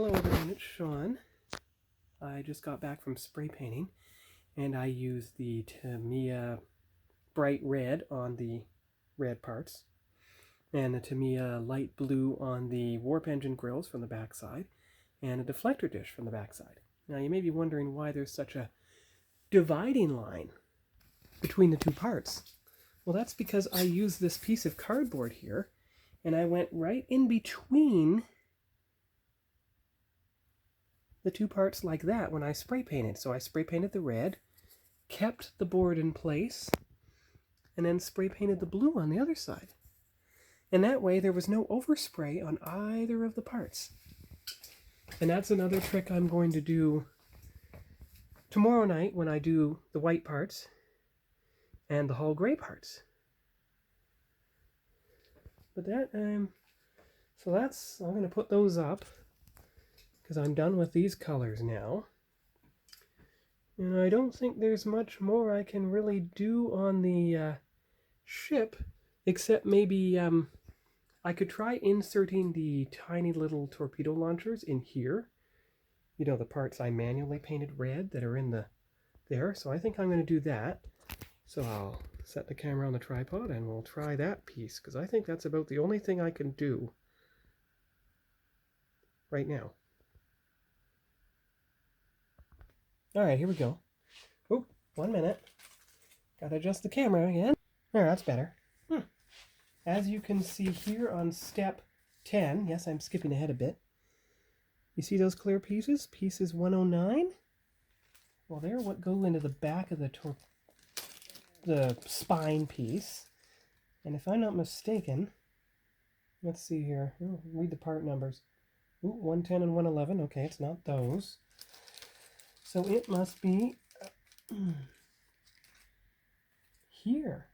Hello everyone, it's Sean. I just got back from spray painting and I used the Tamiya bright red on the red parts and the Tamiya light blue on the warp engine grills from the backside and a deflector dish from the backside. Now you may be wondering why there's such a dividing line between the two parts. Well, that's because I used this piece of cardboard here and I went right in between the two parts like that when I spray painted. So I spray painted the red, kept the board in place, and then spray painted the blue on the other side. And that way there was no overspray on either of the parts. And that's another trick I'm going to do tomorrow night when I do the white parts and the hull gray parts. But that, I'm going to put those up because I'm done with these colors now. And I don't think there's much more I can really do on the ship, except maybe I could try inserting the tiny little torpedo launchers in here. You know, the parts I manually painted red that are in there. So I think I'm going to do that. So I'll set the camera on the tripod and we'll try that piece, because I think that's about the only thing I can do right now. Alright, here we go. Oh, 1 minute. Gotta adjust the camera again. There, that's better. As you can see here on step 10, yes, I'm skipping ahead a bit. You see those clear pieces? Pieces 109? Well, they're what go into the back of the spine piece. And if I'm not mistaken, let's see here. Oh, read the part numbers. Ooh, 110 and 111. Okay, it's not those. So it must be here.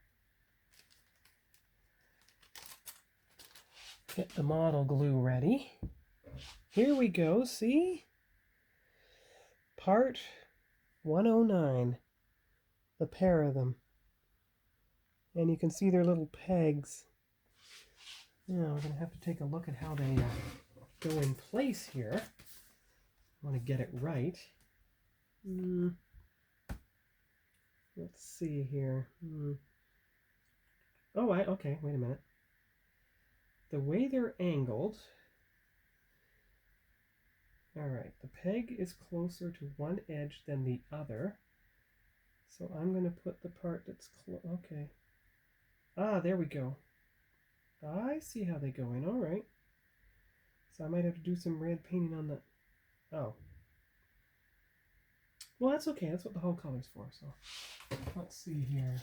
Get the model glue ready. Here we go, see? Part 109. The pair of them. And you can see their little pegs. Now we're going to have to take a look at how they go in place here. I want to get it right. Let's see here. Oh, okay, wait a minute. The way they're angled, alright, the peg is closer to one edge than the other. So I'm going to put the part that's okay. Ah, there we go. I see how they go in, alright. So I might have to do some red painting on the... Oh. Well, that's okay. That's what the whole color's for. So let's see here.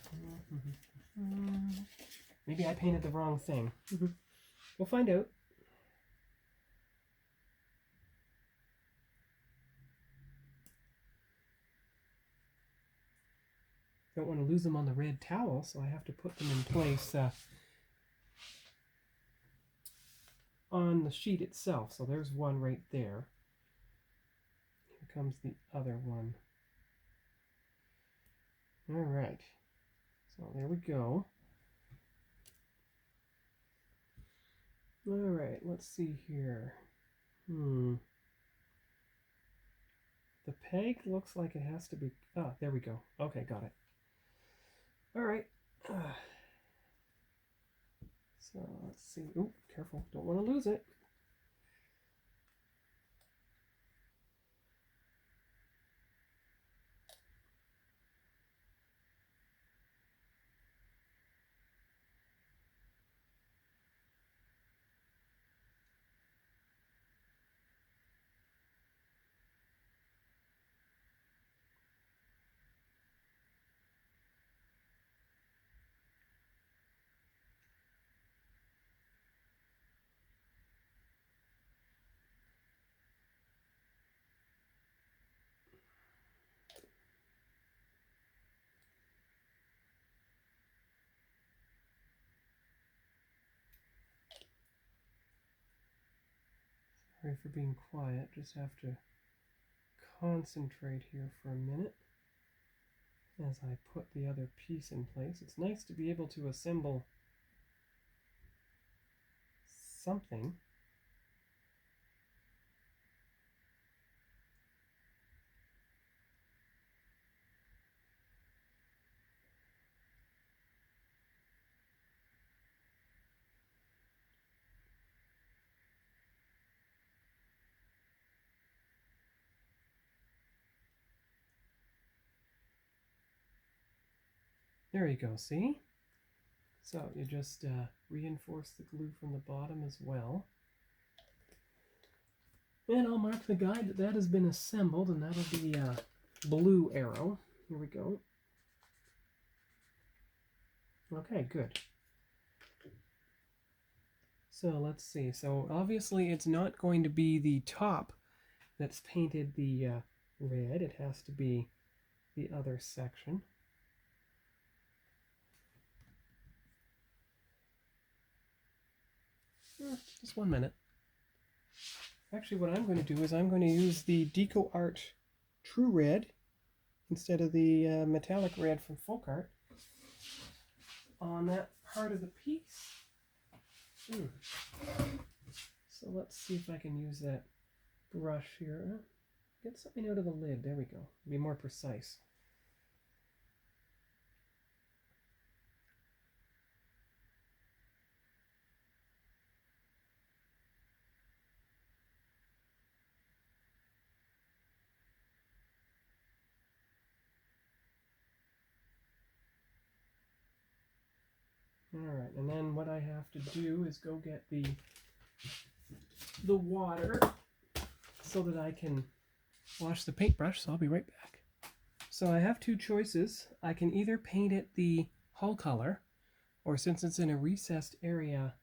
Maybe I painted the wrong thing. We'll find out. Don't want to lose them on the red towel, so I have to put them in place on the sheet itself. So there's one right there. Here comes the other one. All right. So there we go. All right, let's see here. The peg looks like it has to be... Ah, there we go. Okay, got it. All right. So let's see. Ooh, careful. Don't want to lose it. Sorry for being quiet, just have to concentrate here for a minute as I put the other piece in place. It's nice to be able to assemble something There you go, see? So you just reinforce the glue from the bottom as well. And I'll mark the guide that that has been assembled, and that'll be a blue arrow. Here we go. Okay, good. So let's see. So obviously it's not going to be the top that's painted the red. It has to be the other section. Just 1 minute. Actually, what I'm going to do is I'm going to use the Deco Art True Red instead of the metallic red from Folk Art on that part of the piece. So let's see if I can use that brush here. Get something out of the lid. There we go. Be more precise. Alright, and then what I have to do is go get the water so that I can wash the paintbrush, so I'll be right back. So I have two choices. I can either paint it the hull color, or since it's in a recessed area,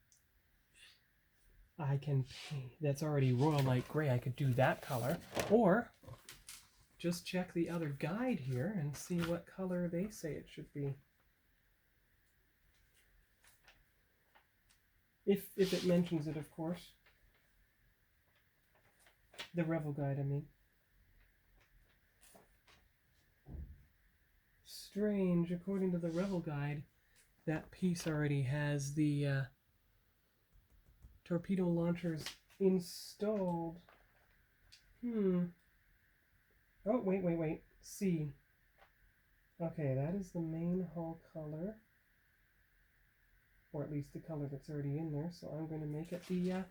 I can paint, that's already royal light gray, I could do that color, or just check the other guide here and see what color they say it should be. If it mentions it, of course. The Revel guide, I mean. Strange, according to the Revel guide, that piece already has the torpedo launchers installed. Oh, wait. C. Okay, that is the main hull color. Or at least the color that's already in there. So I'm going to make it the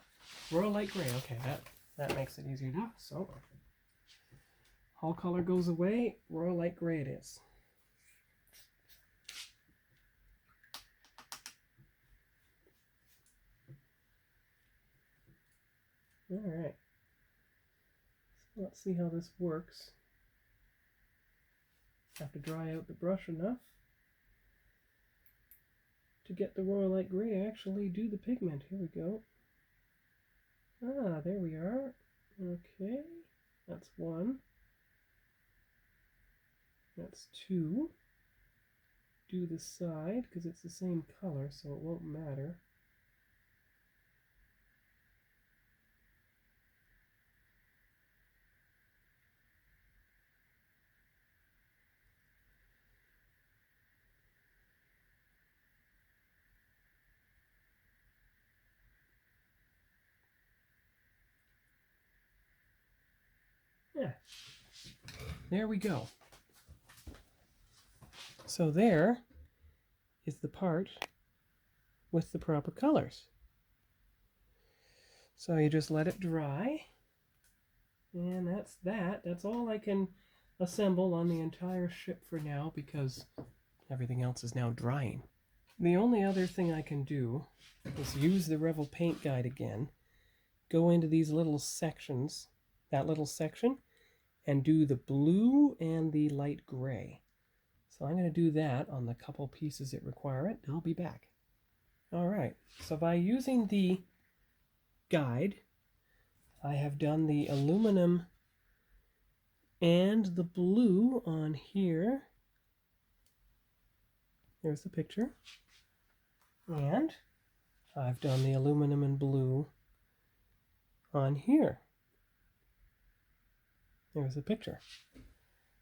royal light gray. Okay, that makes it easier now. So hull color goes away, royal light gray it is. Alright, so let's see how this works. Have to dry out the brush enough to get the royal light gray to actually do the pigment. Here we go. Ah, there we are. Okay, that's one. That's two. Do the side, because it's the same color, so it won't matter. Yeah, there we go. So there is the part with the proper colors. So you just let it dry, and that's that. That's all I can assemble on the entire ship for now because everything else is now drying. The only other thing I can do is use the Revel paint guide again, go into these little sections, that little section, and do the blue and the light gray. So I'm going to do that on the couple pieces that require it, and I'll be back. Alright, so by using the guide, I have done the aluminum and the blue on here. There's the picture. And I've done the aluminum and blue on here. There's the picture.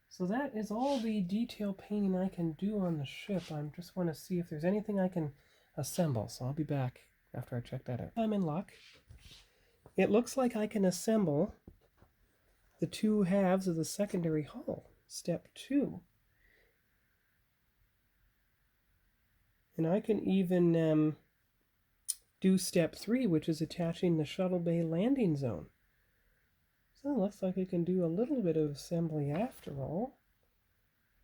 So that is all the detail painting I can do on the ship. I just want to see if there's anything I can assemble. So I'll be back after I check that out. I'm in luck. It looks like I can assemble the two halves of the secondary hull. Step 2. And I can even do step 3, which is attaching the shuttle bay landing zone. So it looks like I can do a little bit of assembly after all.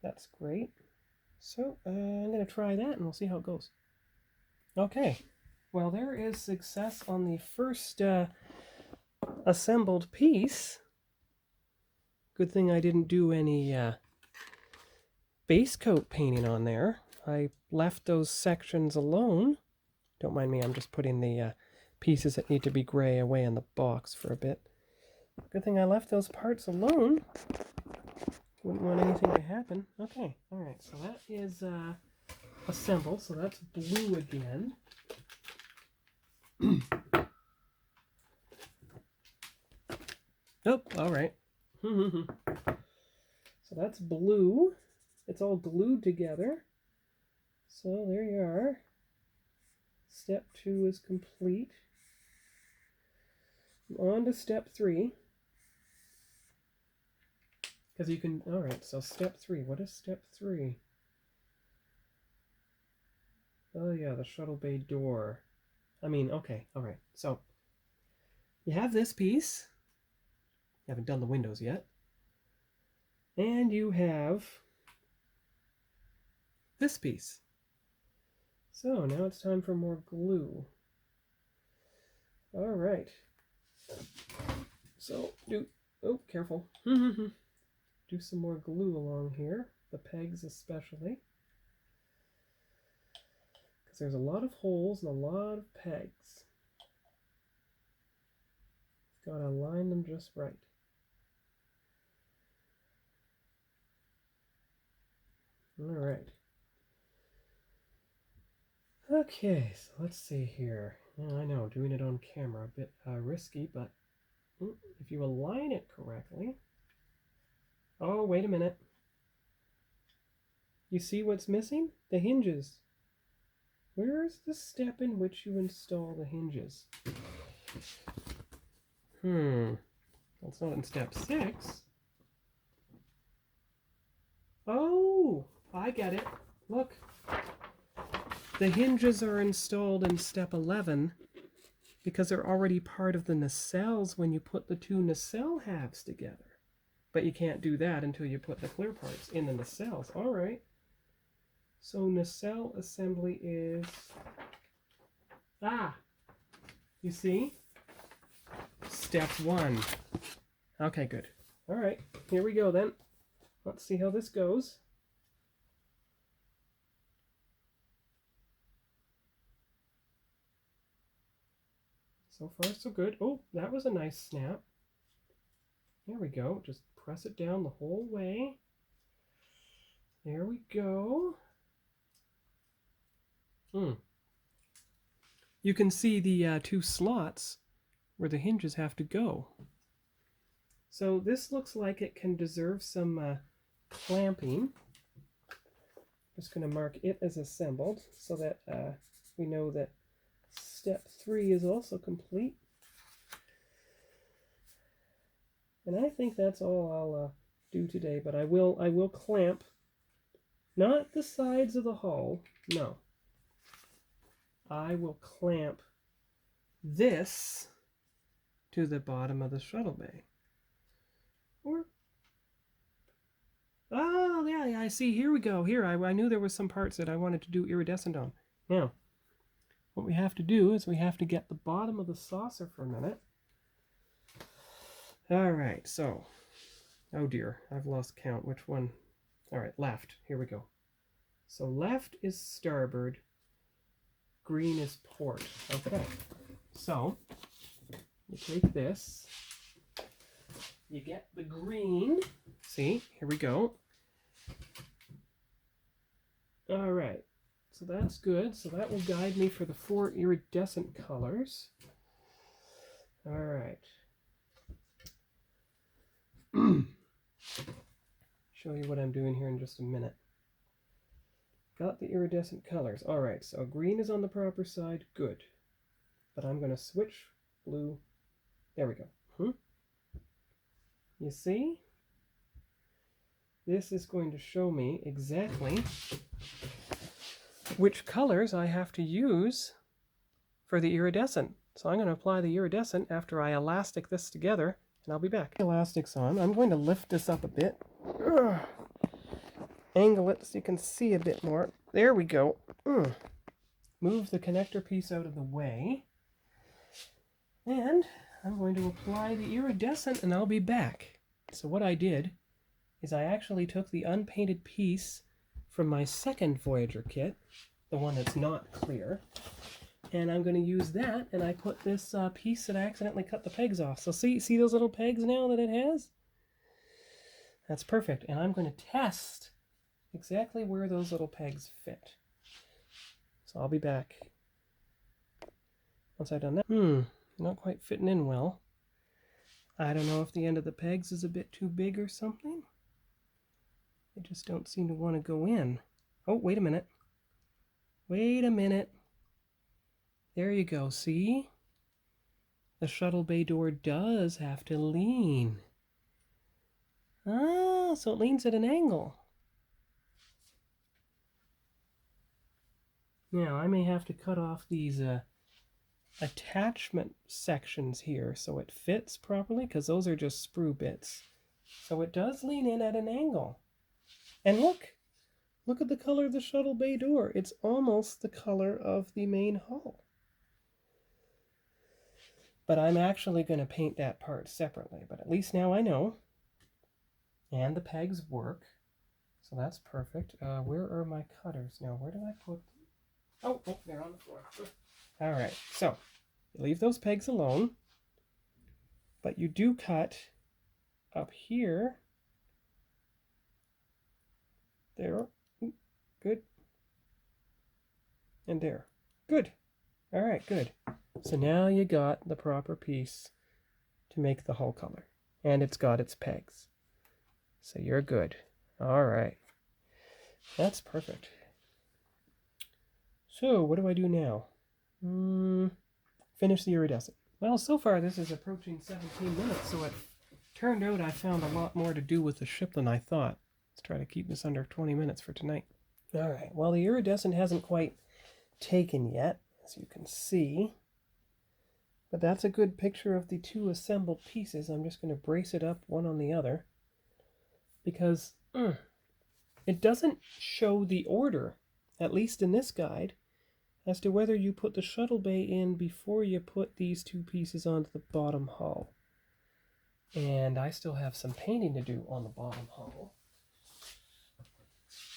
That's great. So I'm going to try that and we'll see how it goes. Okay, well there is success on the first assembled piece. Good thing I didn't do any base coat painting on there. I left those sections alone. Don't mind me, I'm just putting the pieces that need to be gray away in the box for a bit. Good thing I left those parts alone. Wouldn't want anything to happen. Okay, alright, so that is assembled, so that's blue again. Oh, alright. So that's blue. It's all glued together. So there you are. Step 2 is complete. On to step 3. Because you can, alright, so step 3. What is step 3? Oh yeah, the shuttle bay door. Okay, alright. So, you have this piece. You haven't done the windows yet. And you have this piece. So, now it's time for more glue. Alright. So, oh, careful. Do some more glue along here, the pegs especially. Because there's a lot of holes and a lot of pegs. Gotta line them just right. Alright. Okay, so let's see here. I know, doing it on camera, a bit risky, but if you align it correctly... Oh, wait a minute. You see what's missing? The hinges. Where is the step in which you install the hinges? That's not in step 6. Oh, I get it. Look. The hinges are installed in step 11 because they're already part of the nacelles when you put the two nacelle halves together. But you can't do that until you put the clear parts in the nacelles. All right. So nacelle assembly is... you see? Step 1. Okay, good. All right, here we go then. Let's see how this goes. So far, so good. Oh, that was a nice snap. There we go. Just press it down the whole way. There we go. You can see the 2 slots where the hinges have to go. So this looks like it can deserve some clamping. Just going to mark it as assembled so that we know that step 3 is also complete. And I think that's all I'll do today, but I will clamp, not the sides of the hull, no. I will clamp this to the bottom of the shuttle bay. Or, oh yeah, I see, here we go, here, I knew there was some parts that I wanted to do iridescent on. Now, what we have to do is we have to get the bottom of the saucer for a minute. Alright, so, oh dear, I've lost count. Which one? Alright, left. Here we go. So left is starboard, green is port. Okay, so you take this, you get the green. See, here we go. Alright, so that's good. So that will guide me for the 4 iridescent colors. Alright. Show you what I'm doing here in just a minute. Got the iridescent colors. Alright, so green is on the proper side. Good. But I'm going to switch blue. There we go. You see? This is going to show me exactly which colors I have to use for the iridescent. So I'm going to apply the iridescent after I elastic this together. And I'll be back. Elastic's on. I'm going to lift this up a bit. angle it so you can see a bit more. There we go. Move the connector piece out of the way. And I'm going to apply the iridescent and I'll be back. So what I did is I actually took the unpainted piece from my second Voyager kit, the one that's not clear, and I'm going to use that, and I put this piece that I accidentally cut the pegs off. So see those little pegs now that it has? That's perfect. And I'm going to test exactly where those little pegs fit. So I'll be back once I've done that. Not quite fitting in well. I don't know if the end of the pegs is a bit too big or something. They just don't seem to want to go in. Oh, wait a minute. Wait a minute. There you go, see? The shuttle bay door does have to lean. Ah, so it leans at an angle. Now, I may have to cut off these attachment sections here so it fits properly, because those are just sprue bits. So it does lean in at an angle. And look at the color of the shuttle bay door. It's almost the color of the main hull. But I'm actually going to paint that part separately. But at least now I know. And the pegs work. So that's perfect. Where are my cutters now? Where did I put them? Oh, they're on the floor. All right, so you leave those pegs alone. But you do cut up here. There. Good. And there. Good. All right, good. So now you got the proper piece to make the hull color. And it's got its pegs. So you're good. All right. That's perfect. So what do I do now? Finish the iridescent. Well, so far this is approaching 17 minutes, so it turned out I found a lot more to do with the ship than I thought. Let's try to keep this under 20 minutes for tonight. All right. Well, the iridescent hasn't quite taken yet, as you can see. But that's a good picture of the two assembled pieces. I'm just going to brace it up one on the other, because it doesn't show the order, at least in this guide, as to whether you put the shuttle bay in before you put these two pieces onto the bottom hull. And I still have some painting to do on the bottom hull,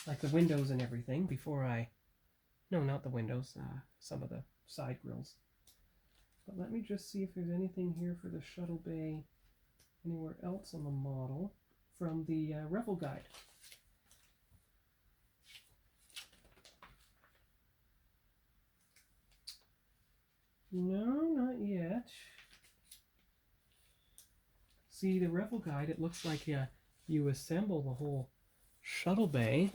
like the windows and everything, before I... No, not the windows, some of the side grills. But let me just see if there's anything here for the shuttle bay anywhere else on the model from the Revel guide. No, not yet. See, the Revel guide, it looks like you assemble the whole shuttle bay.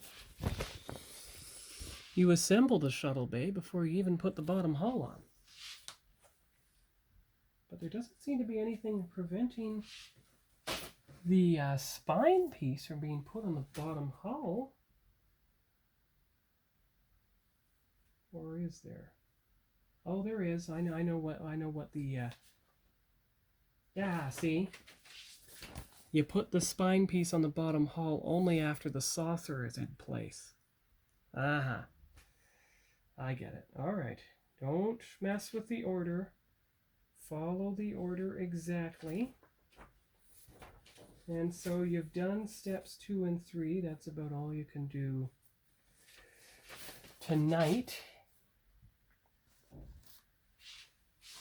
You assemble the shuttle bay before you even put the bottom hull on. But there doesn't seem to be anything preventing the spine piece from being put on the bottom hull. Or is there? Oh, there is. I know what the yeah, see? You put the spine piece on the bottom hull only after the saucer is in place. Aha. I get it. All right. Don't mess with the order. Follow the order exactly. And so you've done steps 2 and 3. That's about all you can do tonight.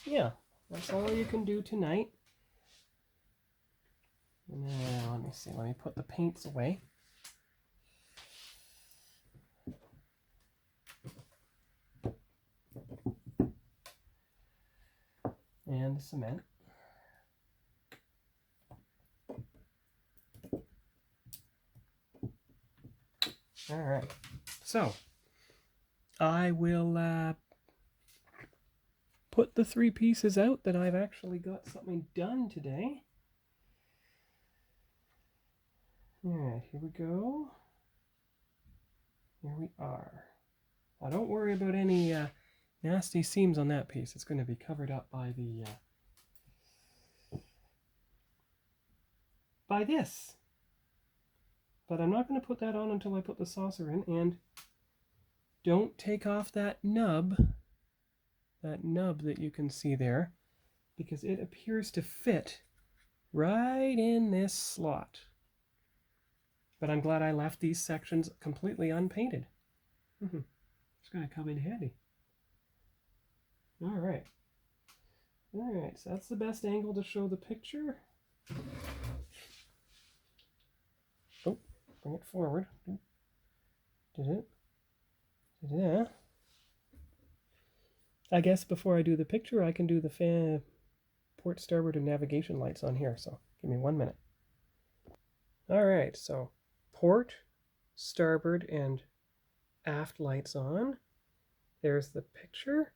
Yeah, that's all you can do tonight. Now, let me see. Let me put the paints away. And the cement. All right. So, I will put the 3 pieces out that I've actually got something done today. All right, here we go. Here we are. Now, don't worry about any nasty seams on that piece. It's going to be covered up by the But I'm not going to put that on until I put the saucer in. And don't take off that nub that you can see there, because it appears to fit right in this slot. But I'm glad I left these sections completely unpainted. It's going to come in handy. All right, so that's the best angle to show the picture. Oh, bring it forward. Did it? Yeah. I guess before I do the picture, I can do the port, starboard, and navigation lights on here. So give me 1 minute. All right, so port, starboard, and aft lights on. There's the picture.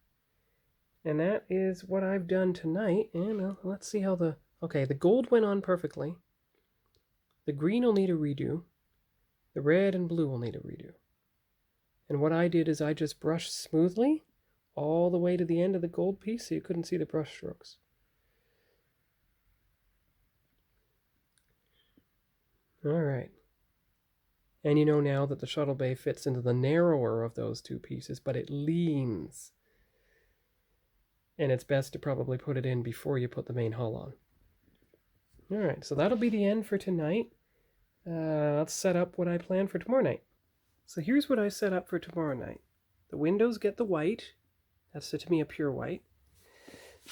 And that is what I've done tonight. And let's see how the gold went on perfectly. The green will need a redo. The red and blue will need a redo. And what I did is I just brushed smoothly all the way to the end of the gold piece so you couldn't see the brush strokes. All right. And you know now that the shuttle bay fits into the narrower of those two pieces, but it leans. And it's best to probably put it in before you put the main hull on. All right, so that'll be the end for tonight. Let's set up what I plan for tomorrow night. So here's what I set up for tomorrow night. The windows get the white. That's to me a pure white.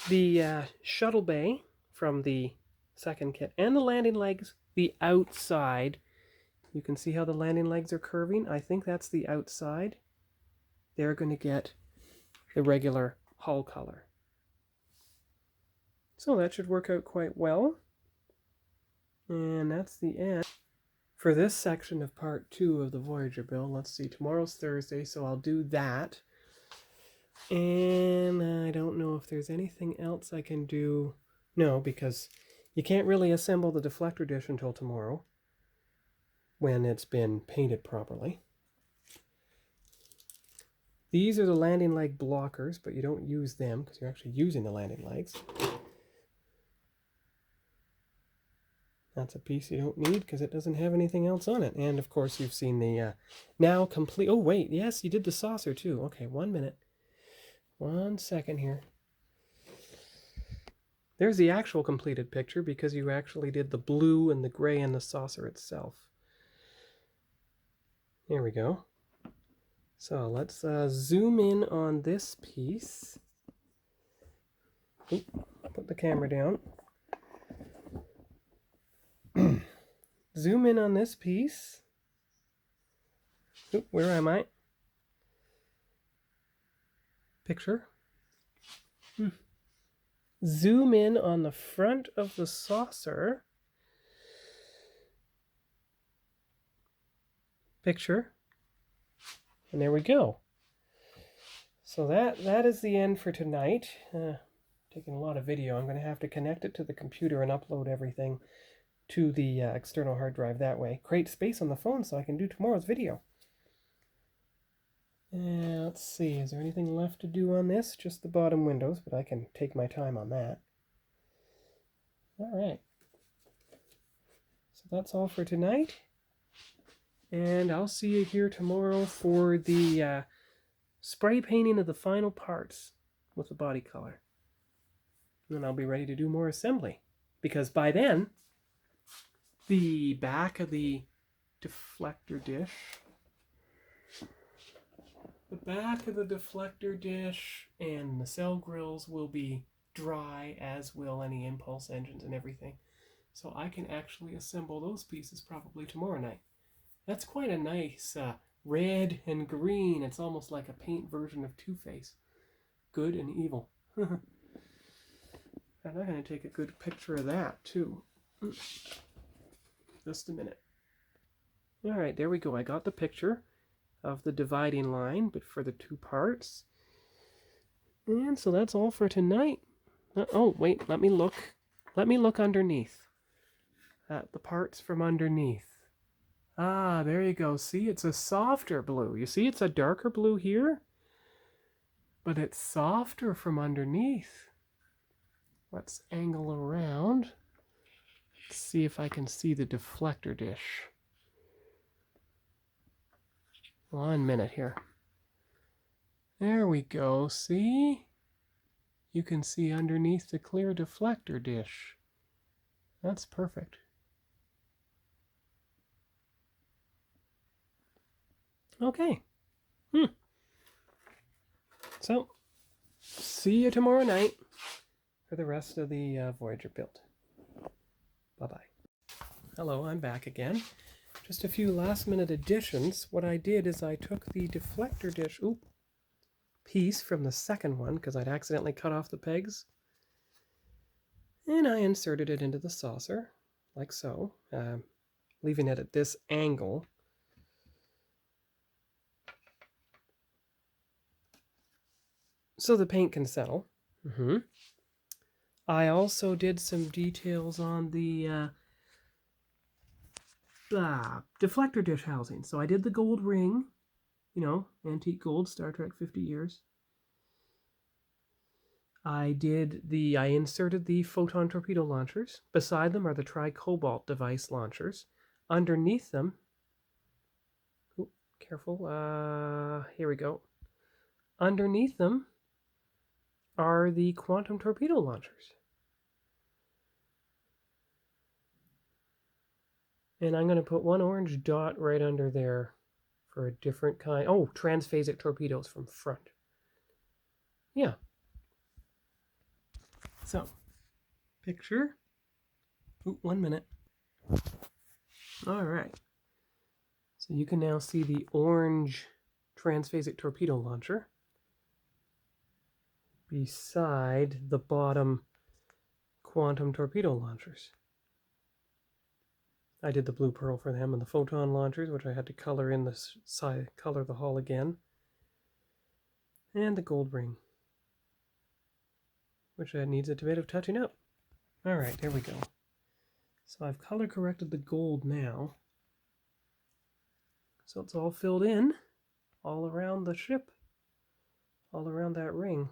The shuttle bay from the second kit and the landing legs, the outside. You can see how the landing legs are curving. I think that's the outside. They're going to get the regular hull color. So that should work out quite well. And that's the end for this section of part 2 of the Voyager build. Let's see, tomorrow's Thursday, so I'll do that. And I don't know if there's anything else I can do. No, because you can't really assemble the deflector dish until tomorrow when it's been painted properly. These are the landing leg blockers, but you don't use them because you're actually using the landing legs. That's a piece you don't need because it doesn't have anything else on it. And of course you've seen the now complete... Oh wait, yes, you did the saucer too. Okay, 1 minute. 1 second here. There's the actual completed picture because you actually did the blue and the gray and the saucer itself. There we go. So let's zoom in on this piece. Oop, put the camera down. Zoom in on this piece. Oop, where am I? Picture. Zoom in on the front of the saucer. Picture. And there we go. So that is the end for tonight. Taking a lot of video. I'm going to have to connect it to the computer and upload everything to the external hard drive that way. Create space on the phone so I can do tomorrow's video. Let's see, is there anything left to do on this? Just the bottom windows, but I can take my time on that. Alright. So that's all for tonight. And I'll see you here tomorrow for the spray painting of the final parts with the body color. And then I'll be ready to do more assembly. Because by then, the back of the deflector dish... The back of the deflector dish and nacelle grills will be dry, as will any impulse engines and everything. So I can actually assemble those pieces probably tomorrow night. That's quite a nice red and green. It's almost like a paint version of Two-Face. Good and evil. And I'm going to take a good picture of that too. Just a minute. Alright, there we go. I got the picture of the dividing line, but for the two parts. And so that's all for tonight. Oh, wait, let me look. Let me look underneath. At the parts from underneath. Ah, there you go. See, it's a softer blue. You see, it's a darker blue here, but it's softer from underneath. Let's angle around. Let's see if I can see the deflector dish. 1 minute here. There we go. See? You can see underneath the clear deflector dish. That's perfect. Okay. So, see you tomorrow night for the rest of the Voyager build. Bye-bye. Hello, I'm back again. Just a few last-minute additions. What I did is I took the deflector dish piece from the second one, because I'd accidentally cut off the pegs, and I inserted it into the saucer, like so, leaving it at this angle. So the paint can settle. I also did some details on the deflector dish housing. So I did the gold ring, you know, antique gold, Star Trek 50 years. I inserted the photon torpedo launchers. Beside them are the tri-cobalt device launchers. Underneath them, careful, here we go. Underneath them are the quantum torpedo launchers. And I'm going to put one orange dot right under there for a different kind. Oh, transphasic torpedoes from front. Yeah. So, picture. 1 minute. All right. So you can now see the orange transphasic torpedo launcher beside the bottom quantum torpedo launchers. I did the blue pearl for them and the photon launchers, which I had to color in the side, color the hull again, and the gold ring, which needs a bit of touching up. All right, there we go. So I've color corrected the gold now, so it's all filled in, all around the ship, all around that ring.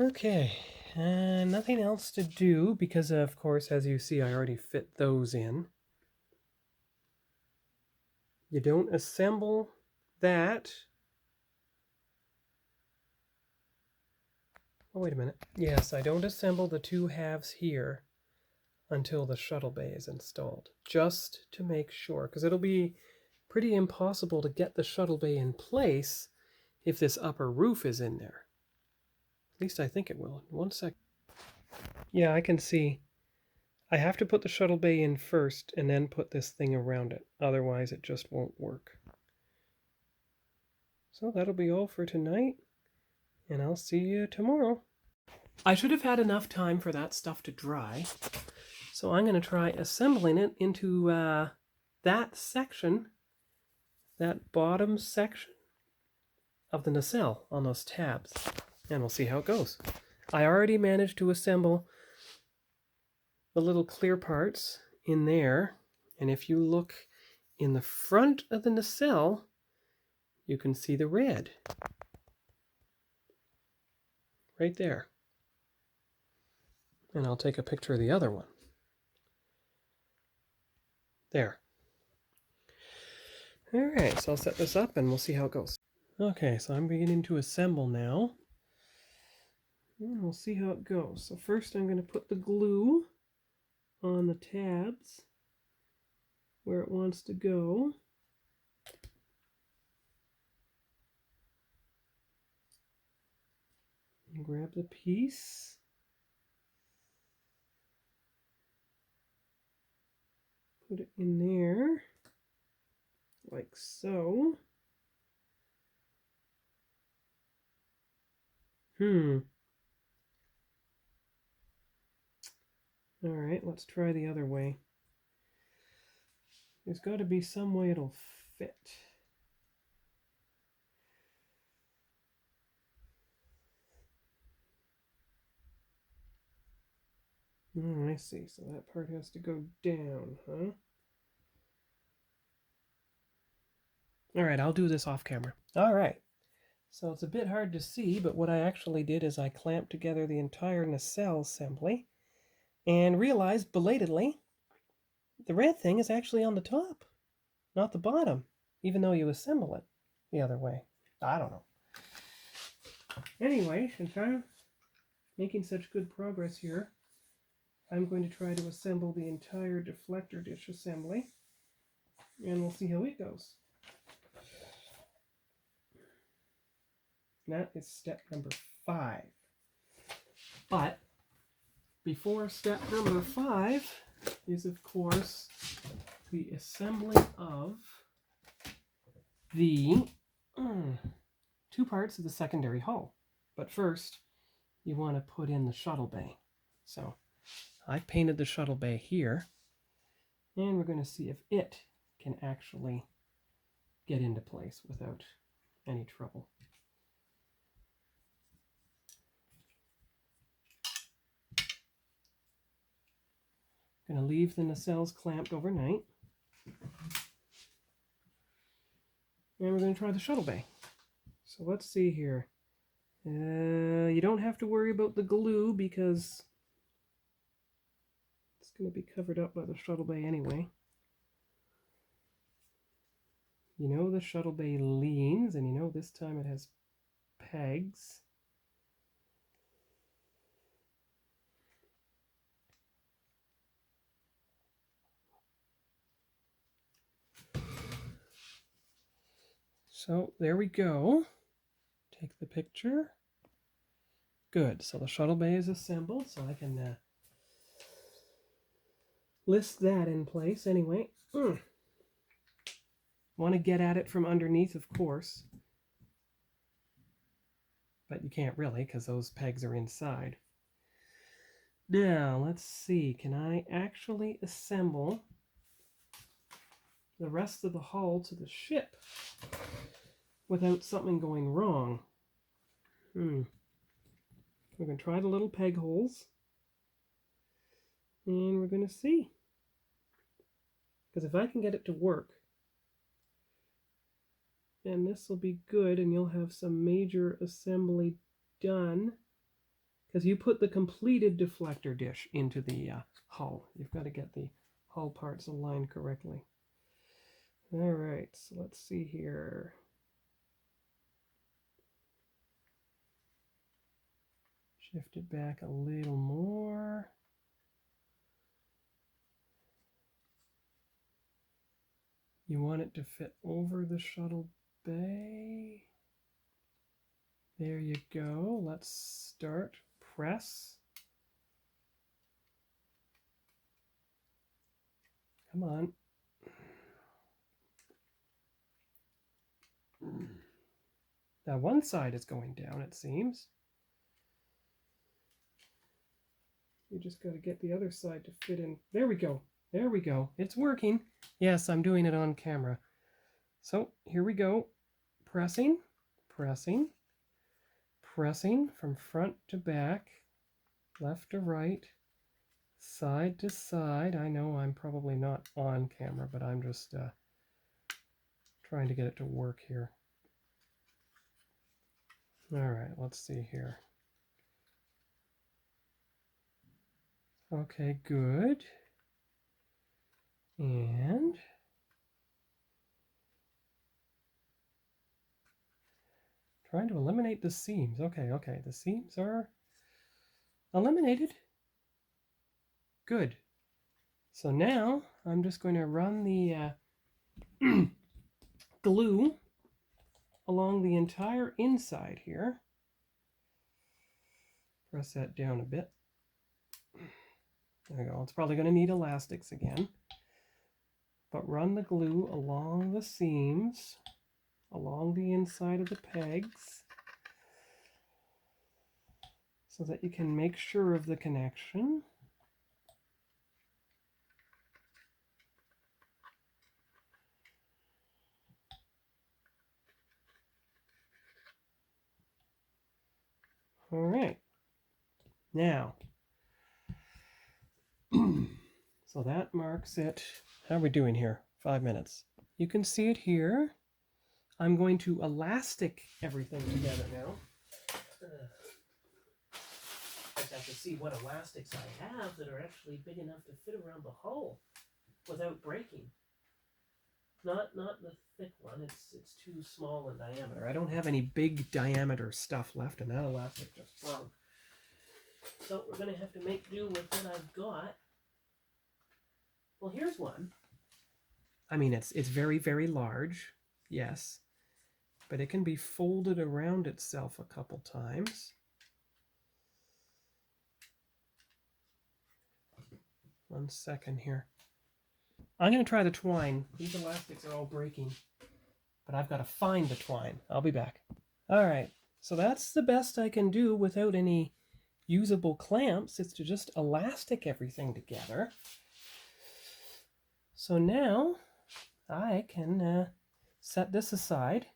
Okay, nothing else to do because, of course, as you see, I already fit those in. You don't assemble that. Oh, wait a minute. Yes, I don't assemble the two halves here until the shuttle bay is installed, just to make sure, because it'll be pretty impossible to get the shuttle bay in place if this upper roof is in there. At least I think it will. 1 sec. Yeah, I can see. I have to put the shuttle bay in first and then put this thing around it. Otherwise, it just won't work. So that'll be all for tonight, and I'll see you tomorrow. I should have had enough time for that stuff to dry, so I'm going to try assembling it into that section, that bottom section of the nacelle on those tabs, and we'll see how it goes. I already managed to assemble the little clear parts in there, and if you look in the front of the nacelle, you can see the red right there. And I'll take a picture of the other one. There. All right, so I'll set this up and we'll see how it goes. Okay, so I'm beginning to assemble now. And we'll see how it goes. So first I'm going to put the glue on the tabs where it wants to go. And grab the piece. Put it in there, like so. All right, let's try the other way. There's got to be some way it'll fit. Oh, I see. So that part has to go down, huh? All right, I'll do this off camera. All right. So it's a bit hard to see, but what I actually did is I clamped together the entire nacelle assembly and realized belatedly the red thing is actually on the top. not the bottom, even though you assemble it the other way. I don't know. Anyway, since I'm making such good progress here, I'm going to try to assemble the entire deflector dish assembly, and we'll see how it goes. That is step number 5. But before step number 5 is, of course, the assembly of the 2 parts of the secondary hull. But first, you want to put in the shuttle bay. So I've painted the shuttle bay here, and we're going to see if it can actually get into place without any trouble. I'm going to leave the nacelles clamped overnight, and we're going to try the shuttle bay. So let's see here. You don't have to worry about the glue because it's going to be covered up by the shuttle bay anyway. You know the shuttle bay leans, and you know this time it has pegs. So there we go. Take the picture. Good. So the shuttle bay is assembled, so I can list that in place anyway. Want to get at it from underneath, of course. But you can't really because those pegs are inside. Now, let's see. Can I actually assemble the rest of the hull to the ship without something going wrong? We're going to try the little peg holes, and we're going to see. Because if I can get it to work, then this will be good, and you'll have some major assembly done. Because you put the completed deflector dish into the hull. You've got to get the hull parts aligned correctly. All right, so let's see here. Shift it back a little more. You want it to fit over the shuttle bay. There you go. Let's start. Press. Come on. Now one side is going down, it seems. You just got to get the other side to fit in. There we go. There we go. It's working. Yes, I'm doing it on camera. So here we go. Pressing, pressing, pressing from front to back, left to right, side to side. I know I'm probably not on camera, but I'm just trying to get it to work here. All right, let's see here. Okay, good. And trying to eliminate the seams. Okay, the seams are eliminated. Good. So now I'm just going to run the glue along the entire inside here. Press that down a bit. There we go. It's probably going to need elastics again. But run the glue along the seams, along the inside of the pegs, so that you can make sure of the connection. All right. Now, so that marks it. How are we doing here? 5 minutes. You can see it here. I'm going to elastic everything together now. I have to see what elastics I have that are actually big enough to fit around the hull without breaking. Not the thick one. It's too small in diameter. I don't have any big diameter stuff left, and that elastic just broke. So we're going to have to make do with what I've got. Well, here's one. I mean, it's very, very large, yes, but it can be folded around itself a couple times. One second here. I'm going to try the twine. These elastics are all breaking, but I've got to find the twine. I'll be back. All right, so that's the best I can do without any usable clamps. It's to just elastic everything together. So now I can set this aside,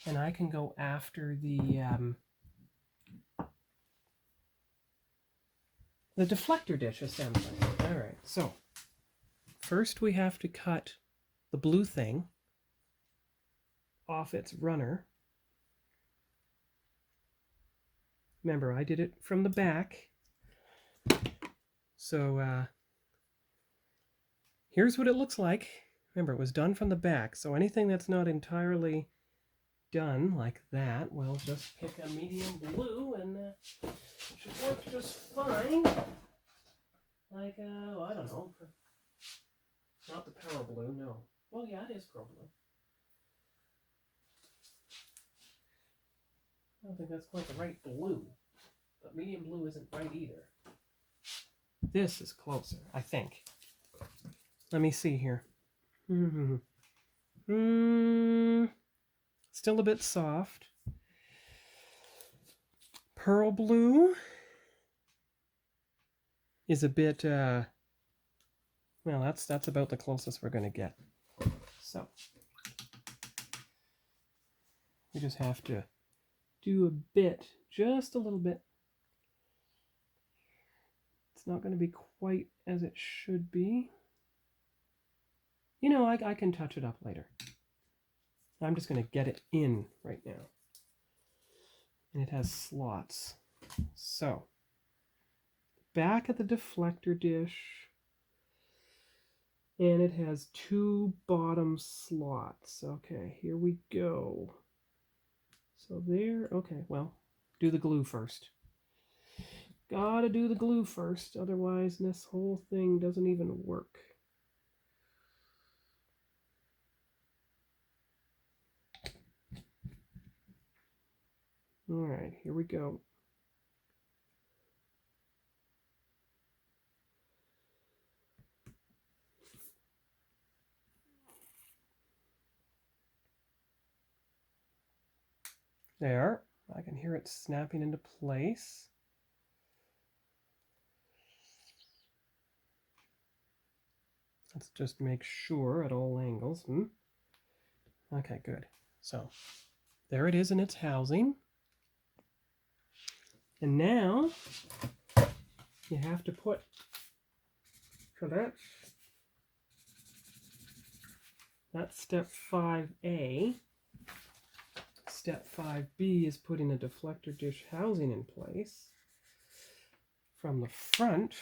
and I can go after the deflector dish assembly. All right, so first we have to cut the blue thing off its runner. Remember, I did it from the back. So here's what it looks like. Remember, it was done from the back, so anything that's not entirely done like that, we'll just pick a medium blue and it should work just fine. Like, oh, I don't know. Not the power blue, no. Well, yeah, it is pro blue. I don't think that's quite the right blue, but medium blue isn't right either. This is closer, I think. Let me see here. Still a bit soft. Pearl blue is a bit, well, that's about the closest we're going to get. So, we just have to do a bit, just a little bit. It's not going to be quite as it should be. You know, I can touch it up later. I'm just going to get it in right now. And it has slots. So, back at the deflector dish, and it has 2 bottom slots. Okay, here we go. So there, okay, well, do the glue first. Gotta do the glue first, otherwise this whole thing doesn't even work. All right, here we go. There, I can hear it snapping into place. Let's just make sure at all angles. Okay, good. So, there it is in its housing. And now, you have to put, so that's step 5A. Step 5B is putting a deflector dish housing in place from the front.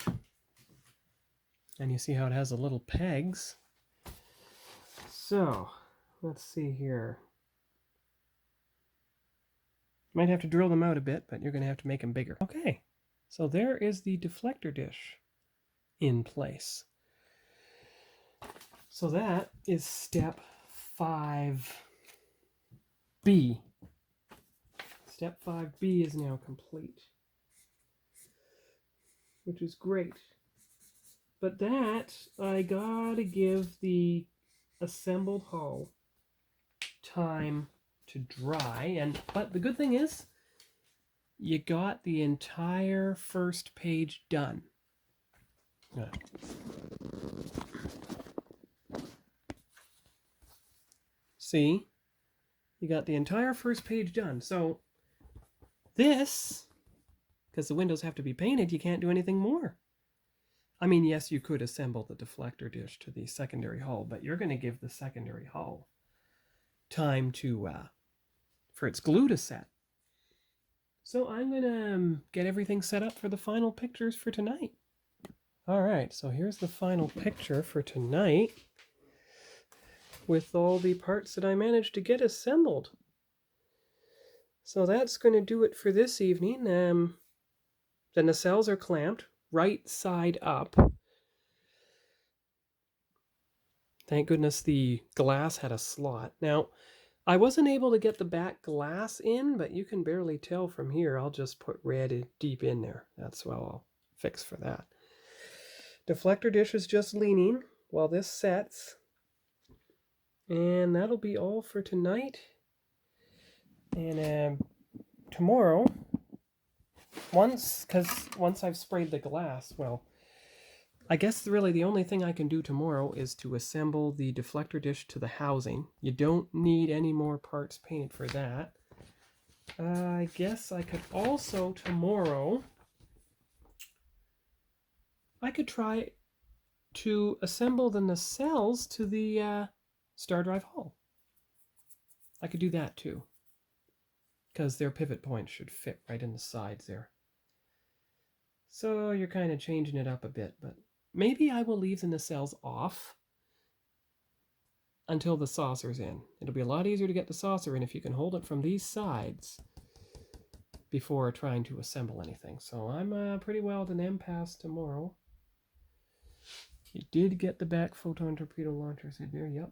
And you see how it has the little pegs. So, let's see here. Might have to drill them out a bit, but you're going to have to make them bigger. Okay, so there is the deflector dish in place. So that is step 5B. Step 5B is now complete, which is great. But that, I gotta give the assembled hull time to dry, but the good thing is you got the entire first page done. See, you got the entire first page done. So this, because the windows have to be painted, you can't do anything more. I mean, yes, you could assemble the deflector dish to the secondary hull, but you're going to give the secondary hull time to for its glue to set. So I'm going to get everything set up for the final pictures for tonight. All right, so here's the final picture for tonight. with all the parts that I managed to get assembled. So that's going to do it for this evening. The nacelles are clamped right side up. Thank goodness the glass had a slot. Now, I wasn't able to get the back glass in, but you can barely tell from here. I'll just put red deep in there. That's what I'll fix for that. Deflector dish is just leaning while this sets. And that'll be all for tonight. And tomorrow, once I've sprayed the glass, well, I guess really the only thing I can do tomorrow is to assemble the deflector dish to the housing. You don't need any more parts painted for that. I guess I could also tomorrow, I could try to assemble the nacelles to the star drive hull. I could do that too, because their pivot points should fit right in the sides there. So you're kind of changing it up a bit, but maybe I will leave the nacelles off until the saucer's in. It'll be a lot easier to get the saucer in if you can hold it from these sides before trying to assemble anything. So I'm pretty well at an impasse tomorrow. You did get the back photon torpedo launchers in there, yep.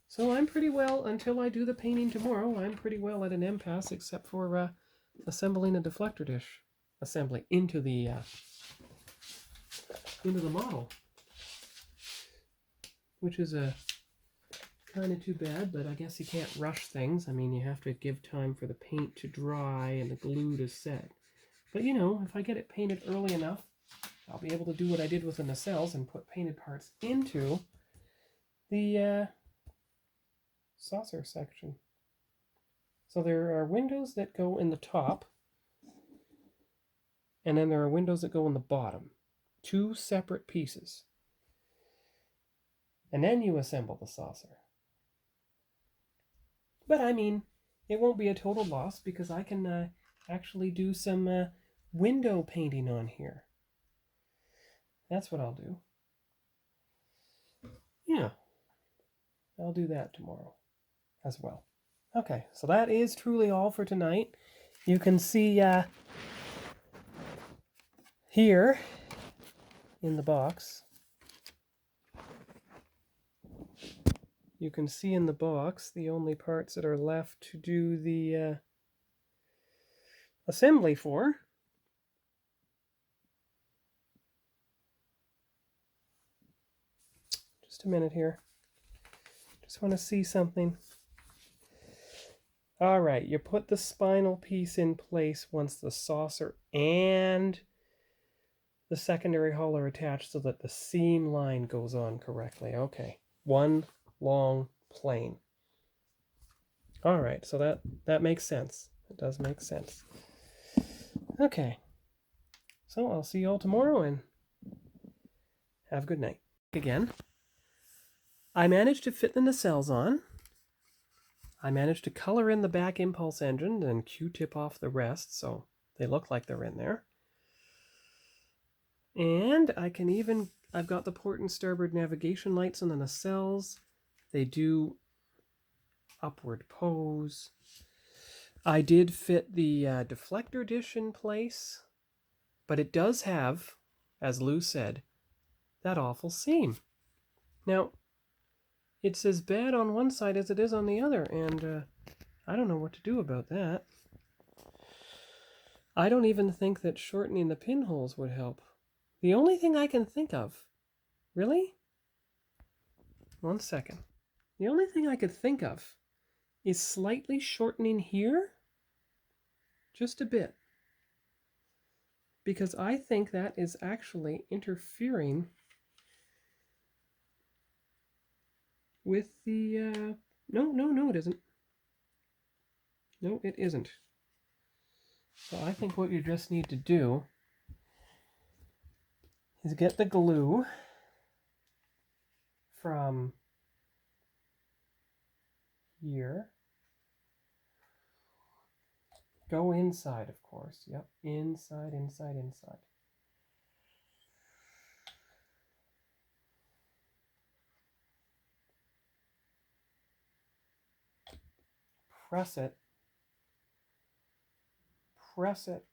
So I'm pretty well, until I do the painting tomorrow, I'm pretty well at an impasse except for assembling a deflector dish assembly into the model, which is a kind of too bad, but I guess you can't rush things. I mean, you have to give time for the paint to dry and the glue to set. But you know, if I get it painted early enough, I'll be able to do what I did with the nacelles and put painted parts into the saucer section. So there are windows that go in the top, and then there are windows that go in the bottom. Two separate pieces. And then you assemble the saucer. But I mean, it won't be a total loss because I can actually do some window painting on here. That's what I'll do. Yeah, I'll do that tomorrow as well. Okay, so that is truly all for tonight. You can see here in the box, you can see in the box the only parts that are left to do the assembly for. Just a minute here. Just want to see something. All right, you put the spinal piece in place once the saucer and the secondary hull are attached so that the seam line goes on correctly. Okay, one long plane. All right, so that makes sense. It does make sense. Okay, so I'll see you all tomorrow and have a good night. Again, I managed to fit the nacelles on. I managed to color in the back impulse engine and Q-tip off the rest so they look like they're in there. And I've got the port and starboard navigation lights on the nacelles. They do upward pose. I did fit the deflector dish in place, but it does have, as Lou said, that awful seam. Now, it's as bad on one side as it is on the other, and I don't know what to do about that. I don't even think that shortening the pinholes would help. The only thing I can think of, really? 1 second. The only thing I could think of is slightly shortening here, just a bit. Because I think that is actually interfering with the, no, it isn't. No, it isn't. So I think what you just need to do is get the glue from here. Go inside, of course. Yep, inside, inside, inside. press it. Press it.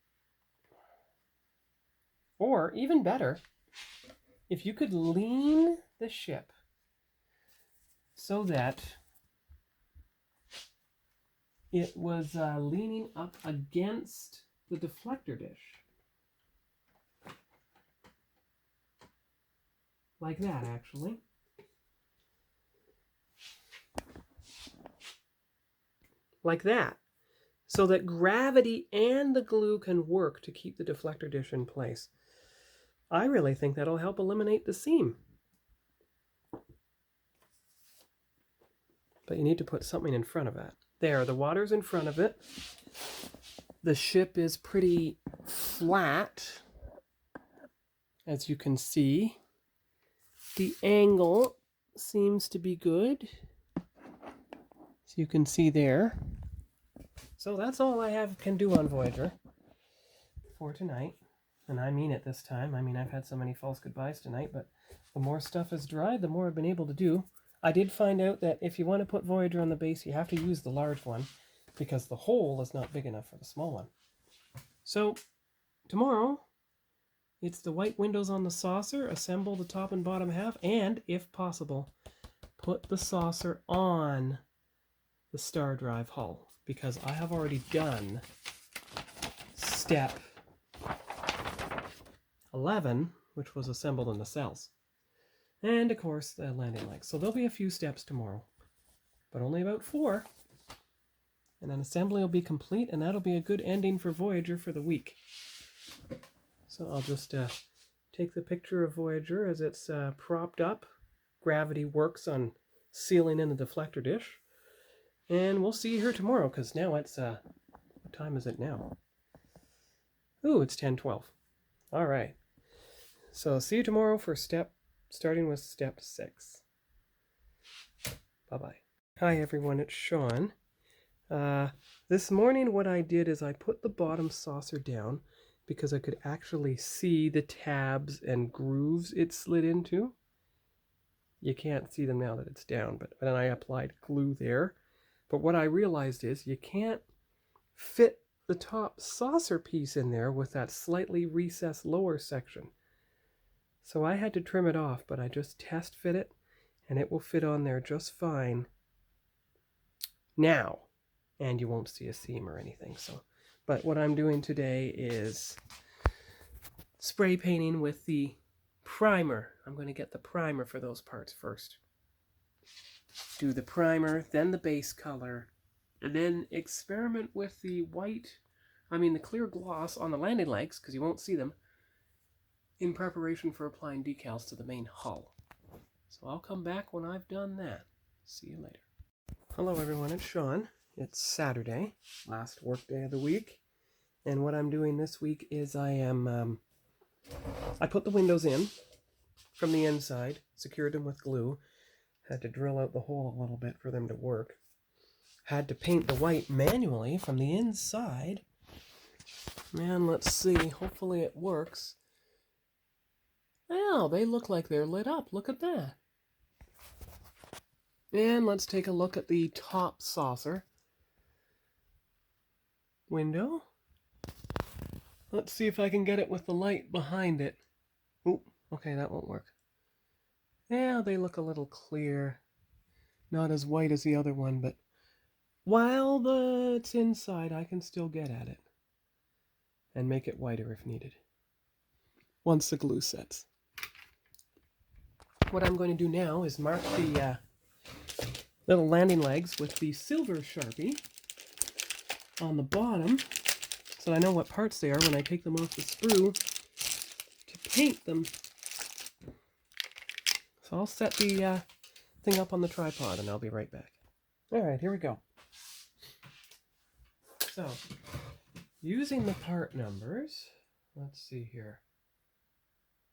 Or, even better, if you could lean the ship so that it was leaning up against the deflector dish. Like that, actually. Like that. So that gravity and the glue can work to keep the deflector dish in place. I really think that'll help eliminate the seam. But you need to put something in front of that. There, the water's in front of it. The ship is pretty flat, as you can see. The angle seems to be good, as you can see there. So that's all I can do on Voyager for tonight. And I mean it this time. I mean, I've had so many false goodbyes tonight, but the more stuff is dried, the more I've been able to do. I did find out that if you want to put Voyager on the base, you have to use the large one because the hole is not big enough for the small one. So tomorrow, it's the white windows on the saucer, assemble the top and bottom half, and, if possible, put the saucer on the star drive hull, because I have already done step 11, which was assemble the nacelles. And, of course, the landing legs. So there'll be a few steps tomorrow, but only about 4. And then assembly will be complete, and that'll be a good ending for Voyager for the week. So I'll just take the picture of Voyager as it's propped up. Gravity works on sealing in the deflector dish. And we'll see her tomorrow, because now it's, what time is it now? Ooh, it's 10:12. All right. So see you tomorrow for starting with step 6. Bye-bye. Hi, everyone. It's Sean. This morning what I did is I put the bottom saucer down because I could actually see the tabs and grooves it slid into. You can't see them now that it's down, but then I applied glue there. But what I realized is you can't fit the top saucer piece in there with that slightly recessed lower section. So I had to trim it off, but I just test fit it, and it will fit on there just fine now. And you won't see a seam or anything. But what I'm doing today is spray painting with the primer. I'm going to get the primer for those parts first. Do the primer, then the base color, and then experiment with the the clear gloss on the landing legs, because you won't see them, in preparation for applying decals to the main hull. So I'll come back when I've done that. See you later. Hello everyone, it's Sean. It's Saturday, last work day of the week. And what I'm doing this week is I put the windows in from the inside, secured them with glue. Had to drill out the hole a little bit for them to work. Had to paint the white manually from the inside. Man, let's see. Hopefully it works. Well, they look like they're lit up. Look at that. And let's take a look at the top saucer window. Let's see if I can get it with the light behind it. Oop, okay, that won't work. Yeah, they look a little clear. Not as white as the other one, but while it's inside, I can still get at it and make it whiter if needed once the glue sets. What I'm going to do now is mark the little landing legs with the silver Sharpie on the bottom so I know what parts they are when I take them off the sprue to paint them. So I'll set the thing up on the tripod and I'll be right back. Alright, here we go. So, using the part numbers, let's see here.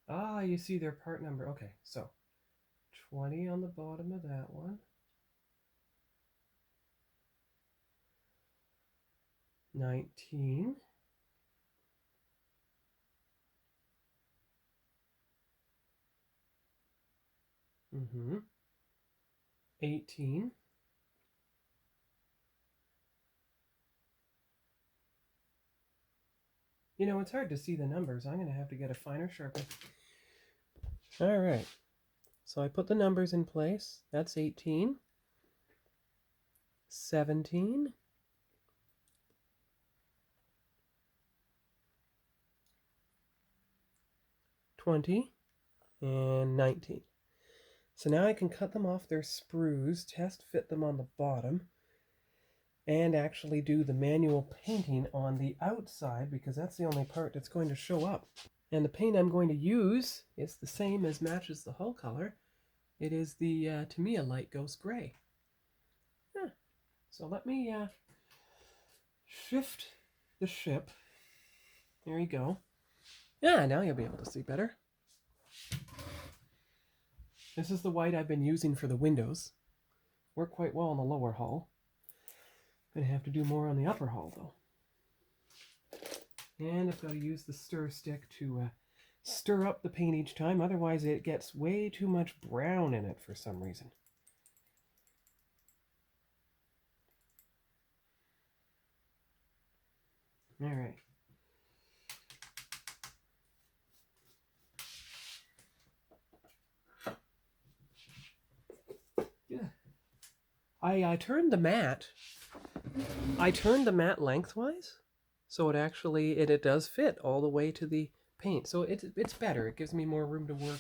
Ah, you see their part number. Okay, so 20 on the bottom of that one. 19. 18. You know, it's hard to see the numbers. I'm going to have to get a finer Sharpie. All right. So I put the numbers in place. That's 18, 17, 20, and 19. So now I can cut them off their sprues, test fit them on the bottom, and actually do the manual painting on the outside, because that's the only part that's going to show up. And the paint I'm going to use is the same as matches the hull color. It is the Tamiya Light Ghost Gray. Huh. So let me shift the ship. There you go. Yeah, now you'll be able to see better. This is the white I've been using for the windows. Worked quite well on the lower hull. Gonna have to do more on the upper hull though. And I've got to use the stir stick to stir up the paint each time, otherwise it gets way too much brown in it for some reason. All right. Yeah. I turned the mat. I turned the mat lengthwise, so it does fit all the way to the paint. So it's better. It gives me more room to work,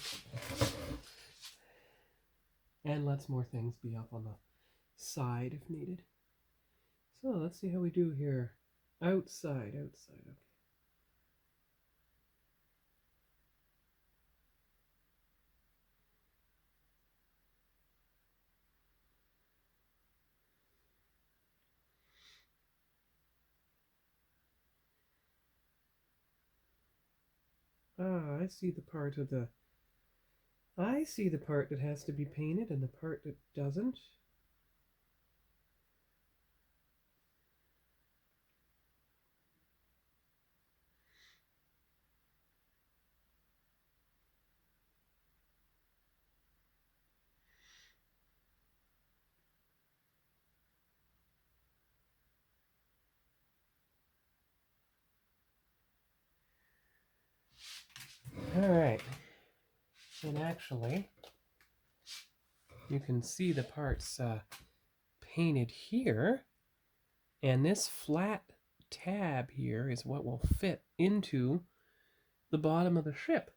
and lets more things be up on the side if needed. So let's see how we do here. Outside, okay. Ah, I see the part that has to be painted and the part that doesn't. All right. And actually, you can see the parts painted here, and this flat tab here is what will fit into the bottom of the ship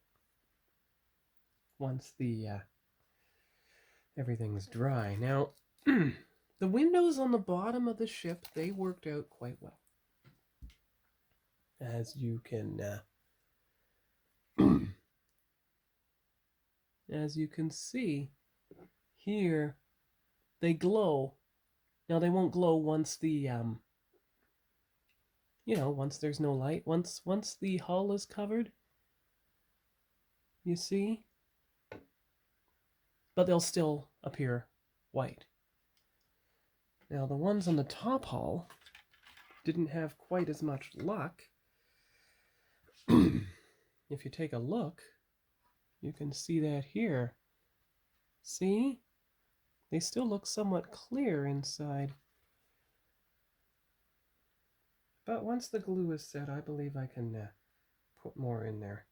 once the everything's dry. Now, the windows on the bottom of the ship, they worked out quite well. As you can as you can see here, they glow. Now they won't glow once the once there's no light. Once the hull is covered, you see? But they'll still appear white. Now the ones on the top hull didn't have quite as much luck. If you take a look, you can see that here. See? They still look somewhat clear inside. But once the glue is set, I believe I can put more in there.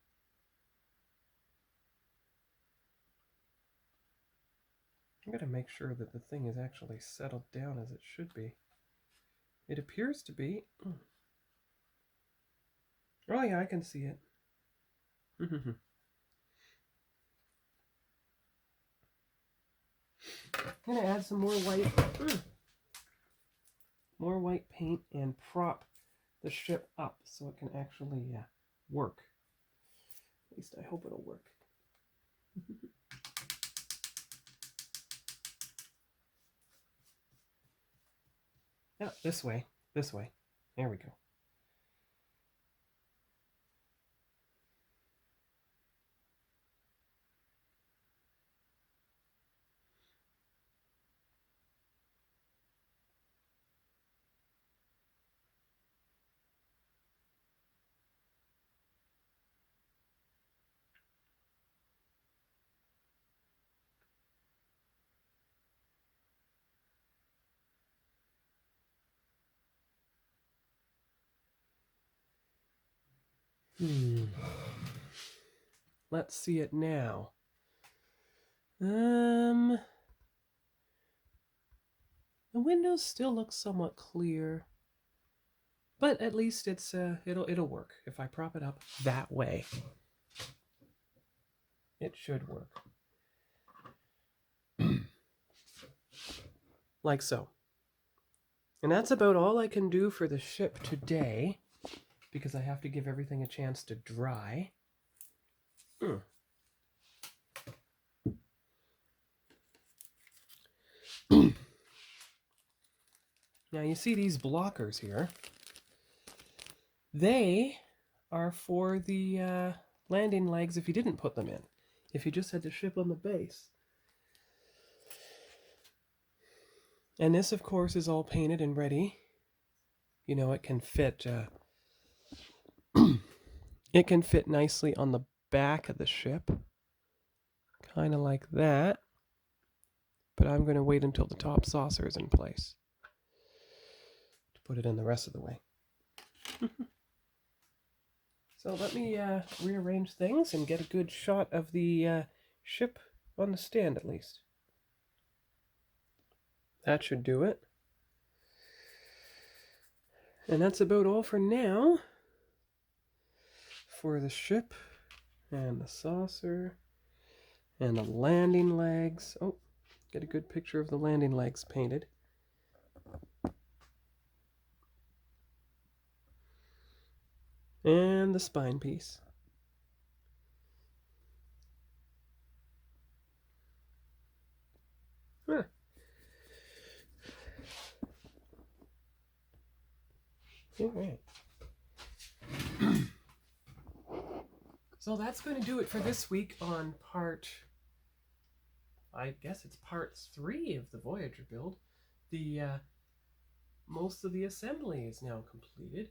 I'm going to make sure that the thing is actually settled down as it should be. It appears to be. Oh yeah, I can see it. I'm going to add some more white paint and prop the ship up so it can actually work. At least I hope it'll work. Yeah, this way. There we go. Let's see it now. The windows still look somewhat clear, but at least it's it'll work. If I prop it up that way, it should work. Like so. And that's about all I can do for the ship today, because I have to give everything a chance to dry. Now you see these blockers here. They are for the landing legs if you didn't put them in. If you just had the ship on the base. And this, of course, is all painted and ready. You know, it can fit it can fit nicely on the back of the ship. Kind of like that. But I'm going to wait until the top saucer is in place to put it in the rest of the way. So let me rearrange things and get a good shot of the ship on the stand at least. That should do it. And that's about all for now. For the ship and the saucer and the landing legs. Oh, get a good picture of the landing legs painted. And the spine piece. Huh. All right. So that's going to do it for this week on I guess it's part 3 of the Voyager build. The most of the assembly is now completed.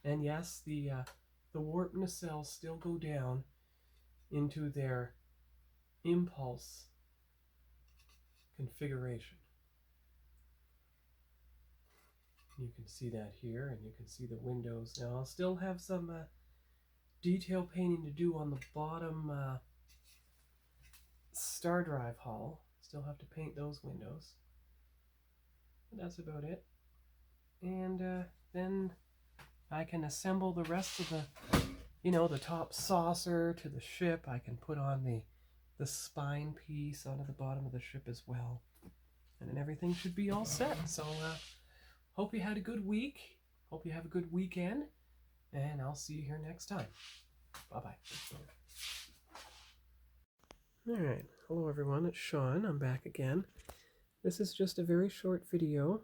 And yes, the warp nacelles still go down into their impulse configuration. You can see that here, and you can see the windows. Now I'll still have some detail painting to do on the bottom star drive hull. Still have to paint those windows. But that's about it. And then I can assemble the rest of the top saucer to the ship. I can put on the spine piece onto the bottom of the ship as well. And then everything should be all set. So hope you had a good week. Hope you have a good weekend. And I'll see you here next time. Bye-bye. Alright, hello everyone, it's Sean. I'm back again. This is just a very short video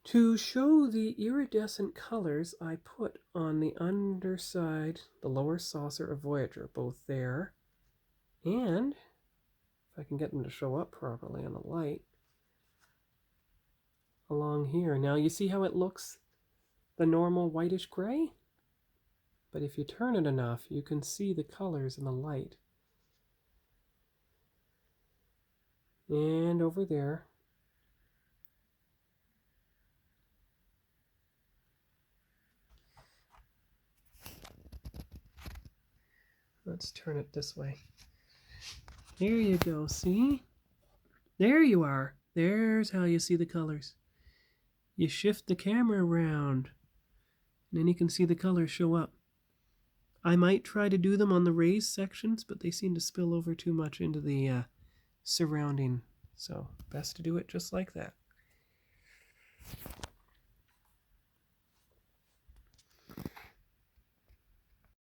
to show the iridescent colors I put on the underside, the lower saucer of Voyager, both there and, if I can get them to show up properly on the light, along here. Now you see how it looks the normal whitish gray? But if you turn it enough, you can see the colors in the light. And over there. Let's turn it this way. There you go, see? There you are. There's how you see the colors. You shift the camera around, and then you can see the colors show up. I might try to do them on the raised sections, but they seem to spill over too much into the surrounding. So best to do it just like that.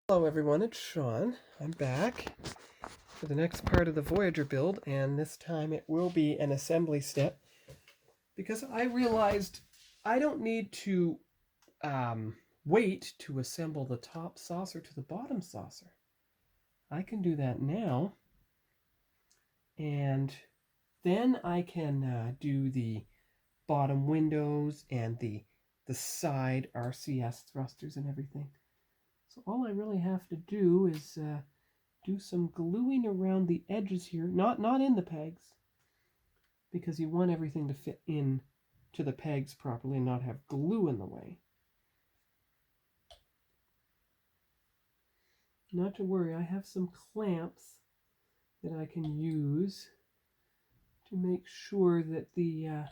Hello everyone, it's Sean. I'm back for the next part of the Voyager build, and this time it will be an assembly step because I realized I don't need to wait to assemble the top saucer to the bottom saucer. I can do that now, and then I can do the bottom windows and the side RCS thrusters and everything. So all I really have to do is do some gluing around the edges here, not in the pegs, because you want everything to fit in to the pegs properly and not have glue in the way. not to worry, I have some clamps that I can use to make sure that the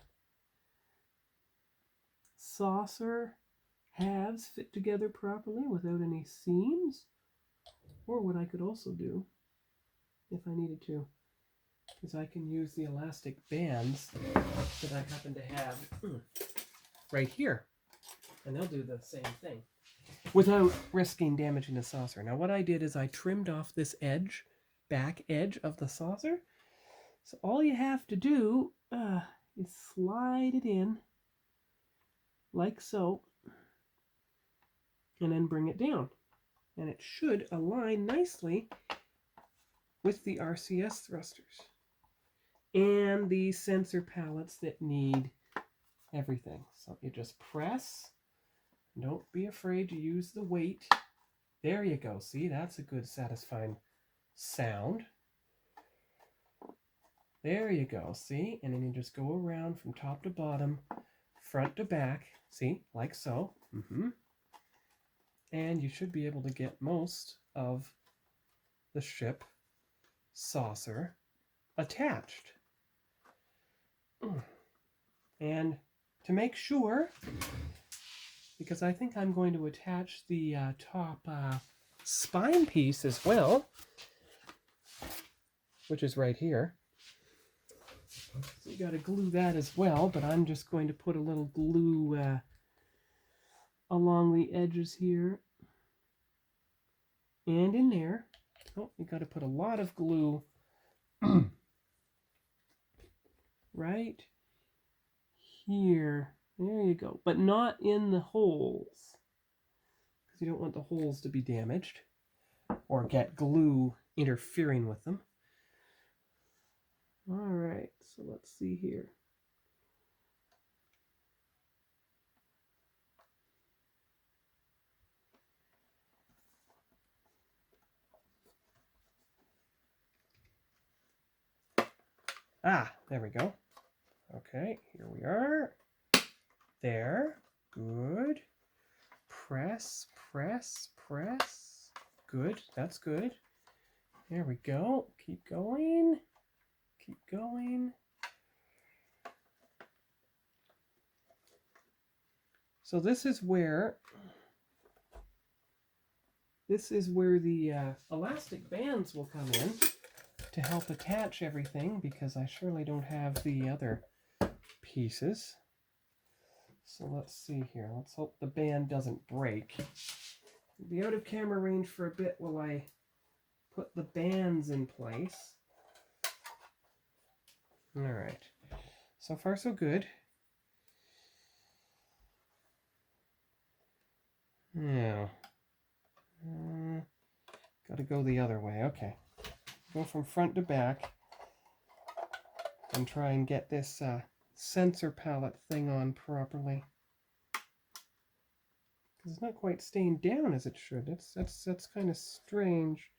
saucer halves fit together properly without any seams. Or what I could also do, if I needed to, is I can use the elastic bands that I happen to have right here, and they'll do the same thing without risking damaging the saucer. Now what I did is I trimmed off this edge, back edge of the saucer. So all you have to do is slide it in like so, and then bring it down. And it should align nicely with the RCS thrusters and the sensor pallets that need everything. So you just press. Don't be afraid to use the weight. There you go. See, that's a good satisfying sound. There you go. See, and then you just go around from top to bottom, front to back. See, like so. And you should be able to get most of the ship saucer attached. And to make sure, because I think I'm going to attach the top spine piece as well, which is right here. So you got to glue that as well, but I'm just going to put a little glue along the edges here and in there. Oh, you got to put a lot of glue right here. There you go, but not in the holes, because you don't want the holes to be damaged or get glue interfering with them. All right, so let's see here. There we go. Okay, here we are. There. Good. Press, press, press. Good. That's good. There we go. Keep going. Keep going. So this is where the elastic bands will come in to help attach everything, because I surely don't have the other pieces. So let's see here. Let's hope the band doesn't break. I'll be out of camera range for a bit while I put the bands in place. All right. So far, so good. Now, got to go the other way. Okay. Go from front to back and try and get this sensor pallet thing on properly. Because it's not quite staying down as it should. That's kind of strange.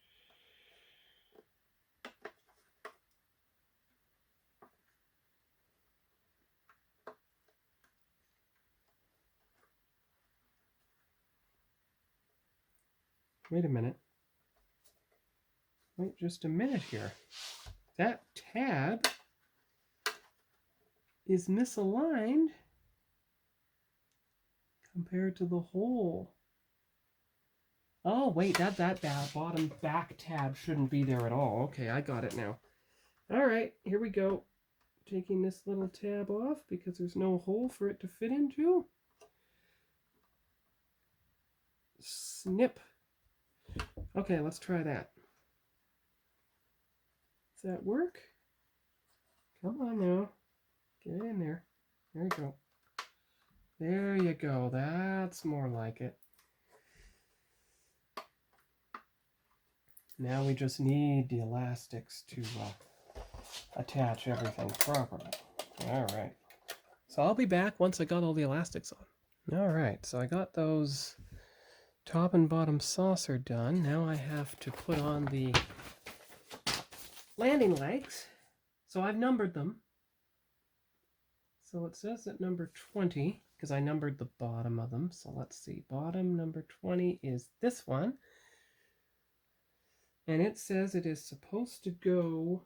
Wait a minute. Wait just a minute here. That tab is misaligned compared to the hole. Oh, wait, that bottom back tab shouldn't be there at all. Okay, I got it now. All right, here we go. Taking this little tab off because there's no hole for it to fit into. Snip. Okay, let's try that. Does that work? Come on now. Get in there. There you go. There you go. That's more like it. Now we just need the elastics to attach everything properly. All right. So I'll be back once I got all the elastics on. All right. So I got those top and bottom saucer done. Now I have to put on the landing legs. So I've numbered them. So it says at number 20, because I numbered the bottom of them. So let's see. Bottom number 20 is this one. And it says it is supposed to go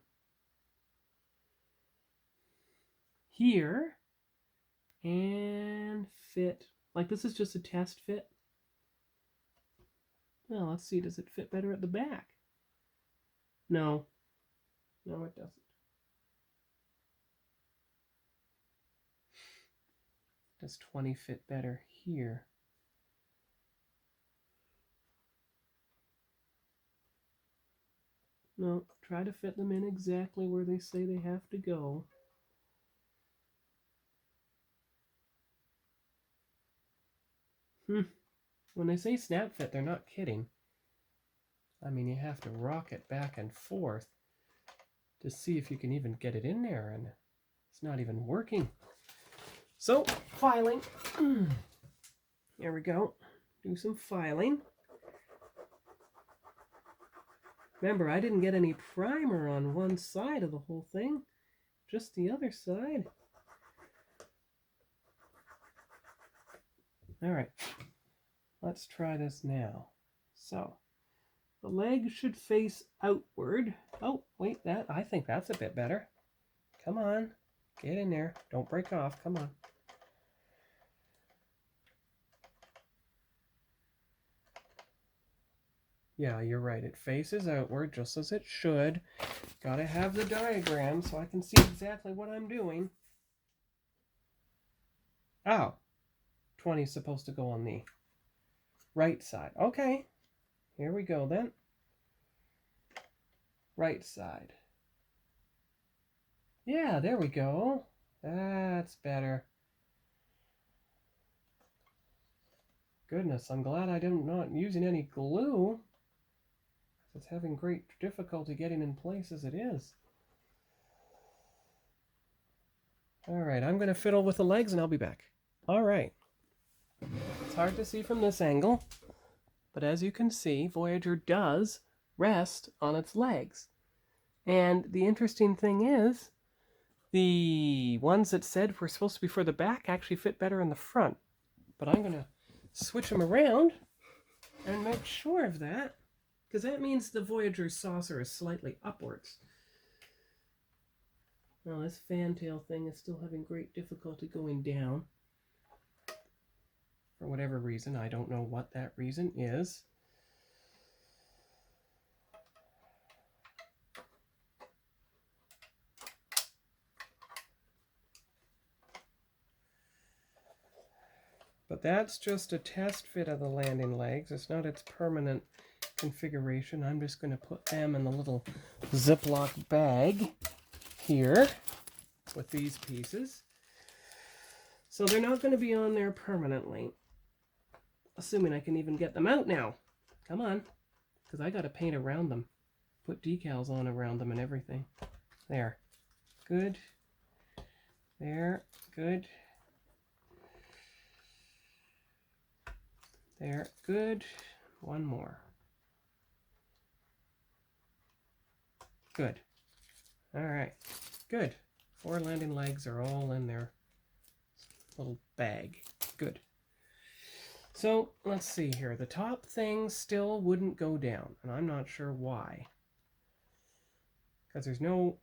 here and fit. Like, this is just a test fit. Well, let's see, does it fit better at the back? No. No, it doesn't. Does 20 fit better here? No, try to fit them in exactly where they say they have to go. When they say snap fit, they're not kidding. I mean, you have to rock it back and forth to see if you can even get it in there, and it's not even working. So, filing. There we go. Do some filing. Remember, I didn't get any primer on one side of the whole thing, just the other side. All right, let's try this now. So, the leg should face outward. Oh, wait, I think that's a bit better. Come on, get in there. Don't break off, come on. Yeah, you're right. It faces outward just as it should. Gotta have the diagram so I can see exactly what I'm doing. Oh, 20 is supposed to go on the right side. Okay, here we go then. Right side. Yeah, there we go. That's better. Goodness, I'm glad I'm not using any glue. It's having great difficulty getting in place as it is. All right, I'm going to fiddle with the legs and I'll be back. All right. It's hard to see from this angle, but as you can see, Voyager does rest on its legs. And the interesting thing is, the ones that said were supposed to be for the back actually fit better in the front. But I'm going to switch them around and make sure of that, because that means the Voyager saucer is slightly upwards. Well, this fantail thing is still having great difficulty going down. For whatever reason, I don't know what that reason is. But that's just a test fit of the landing legs. It's not its permanent configuration. I'm just going to put them in the little Ziploc bag here with these pieces. So they're not going to be on there permanently. Assuming I can even get them out now. Come on. Because I got to paint around them. Put decals on around them and everything. There. Good. There. Good. There. Good. One more. Good. All right. Good. 4 landing legs are all in their little bag. Good. So let's see here. The top thing still wouldn't go down, and I'm not sure why. Because there's no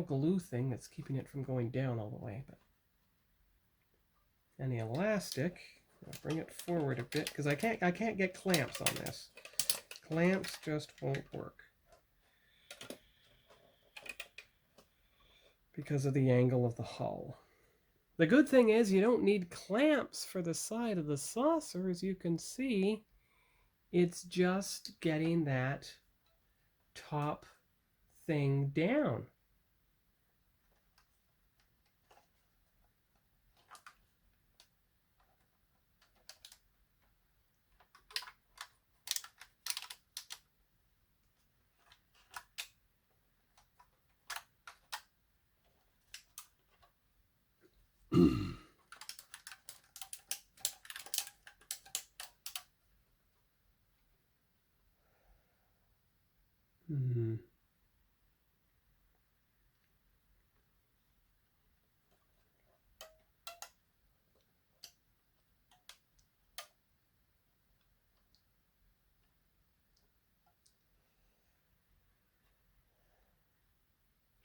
glue thing that's keeping it from going down all the way. But and the elastic, I'll bring it forward a bit because I can't get clamps on this. Clamps just won't work because of the angle of the hull. The good thing is you don't need clamps for the side of the saucer. As you can see, it's just getting that top thing down.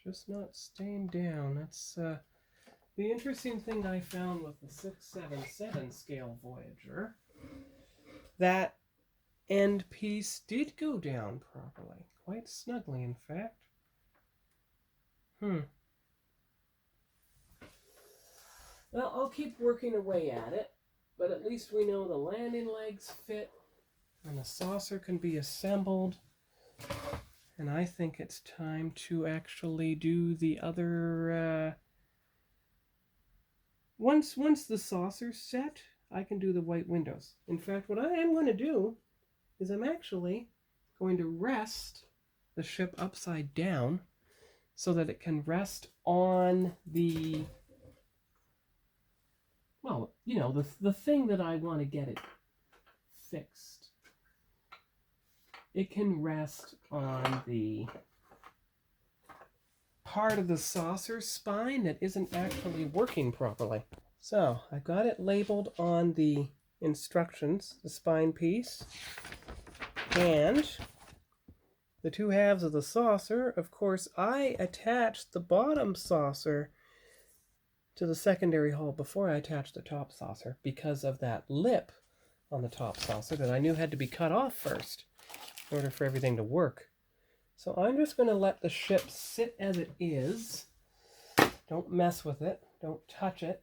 just not staying down. That's the interesting thing I found with the 677 Scale Voyager. That end piece did go down properly, quite snugly in fact. Well, I'll keep working away at it, but at least we know the landing legs fit and the saucer can be assembled. And I think it's time to actually do the other... Once the saucer's set, I can do the white windows. In fact, what I am going to do is I'm actually going to rest the ship upside down so that it can rest on the... Well, you know, the thing that I want to get it fixed. It can rest on the part of the saucer spine that isn't actually working properly. So, I got it labeled on the instructions, the spine piece, and the two halves of the saucer. Of course, I attached the bottom saucer to the secondary hull before I attached the top saucer because of that lip on the top saucer that I knew had to be cut off first in order for everything to work. So I'm just going to let the ship sit as it is. Don't mess with it. Don't touch it.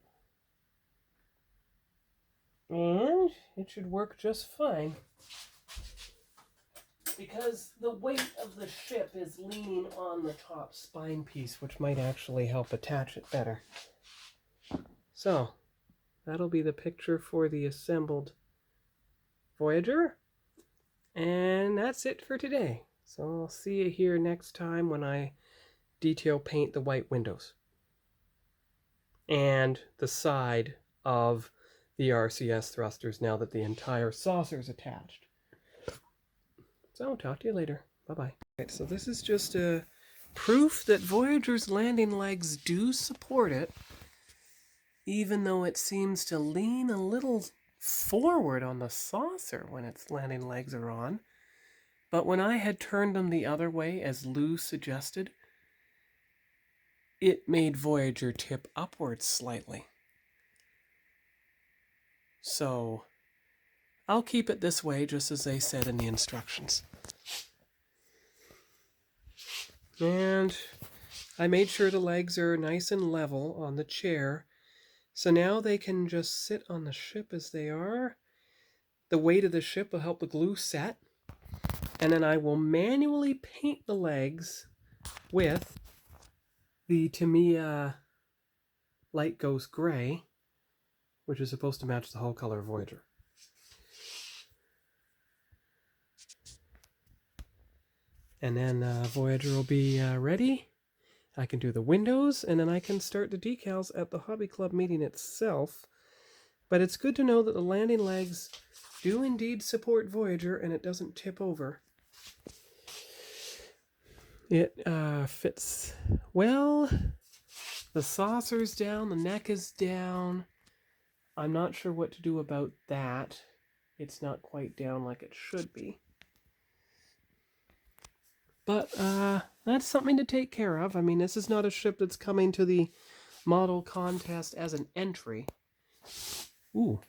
And it should work just fine. Because the weight of the ship is leaning on the top spine piece, which might actually help attach it better. So, that'll be the picture for the assembled Voyager. And that's it for today. So I'll see you here next time when I detail paint the white windows. And the side of the RCS thrusters now that the entire saucer is attached. So I'll talk to you later. Bye-bye. Right, so this is just a proof that Voyager's landing legs do support it, even though it seems to lean a little forward on the saucer when its landing legs are on. But when I had turned them the other way, as Lou suggested, it made Voyager tip upwards slightly. So I'll keep it this way, just as they said in the instructions. And I made sure the legs are nice and level on the chair. So now they can just sit on the ship as they are. The weight of the ship will help the glue set. And then I will manually paint the legs with the Tamiya Light Ghost Gray, which is supposed to match the hull color of Voyager. And then Voyager will be ready. I can do the windows, and then I can start the decals at the Hobby Club meeting itself. But it's good to know that the landing legs do indeed support Voyager, and it doesn't tip over. It fits well. The saucer's down, the neck is down. I'm not sure what to do about that. It's not quite down like it should be. But that's something to take care of. I mean, this is not a ship that's coming to the model contest as an entry. Ooh.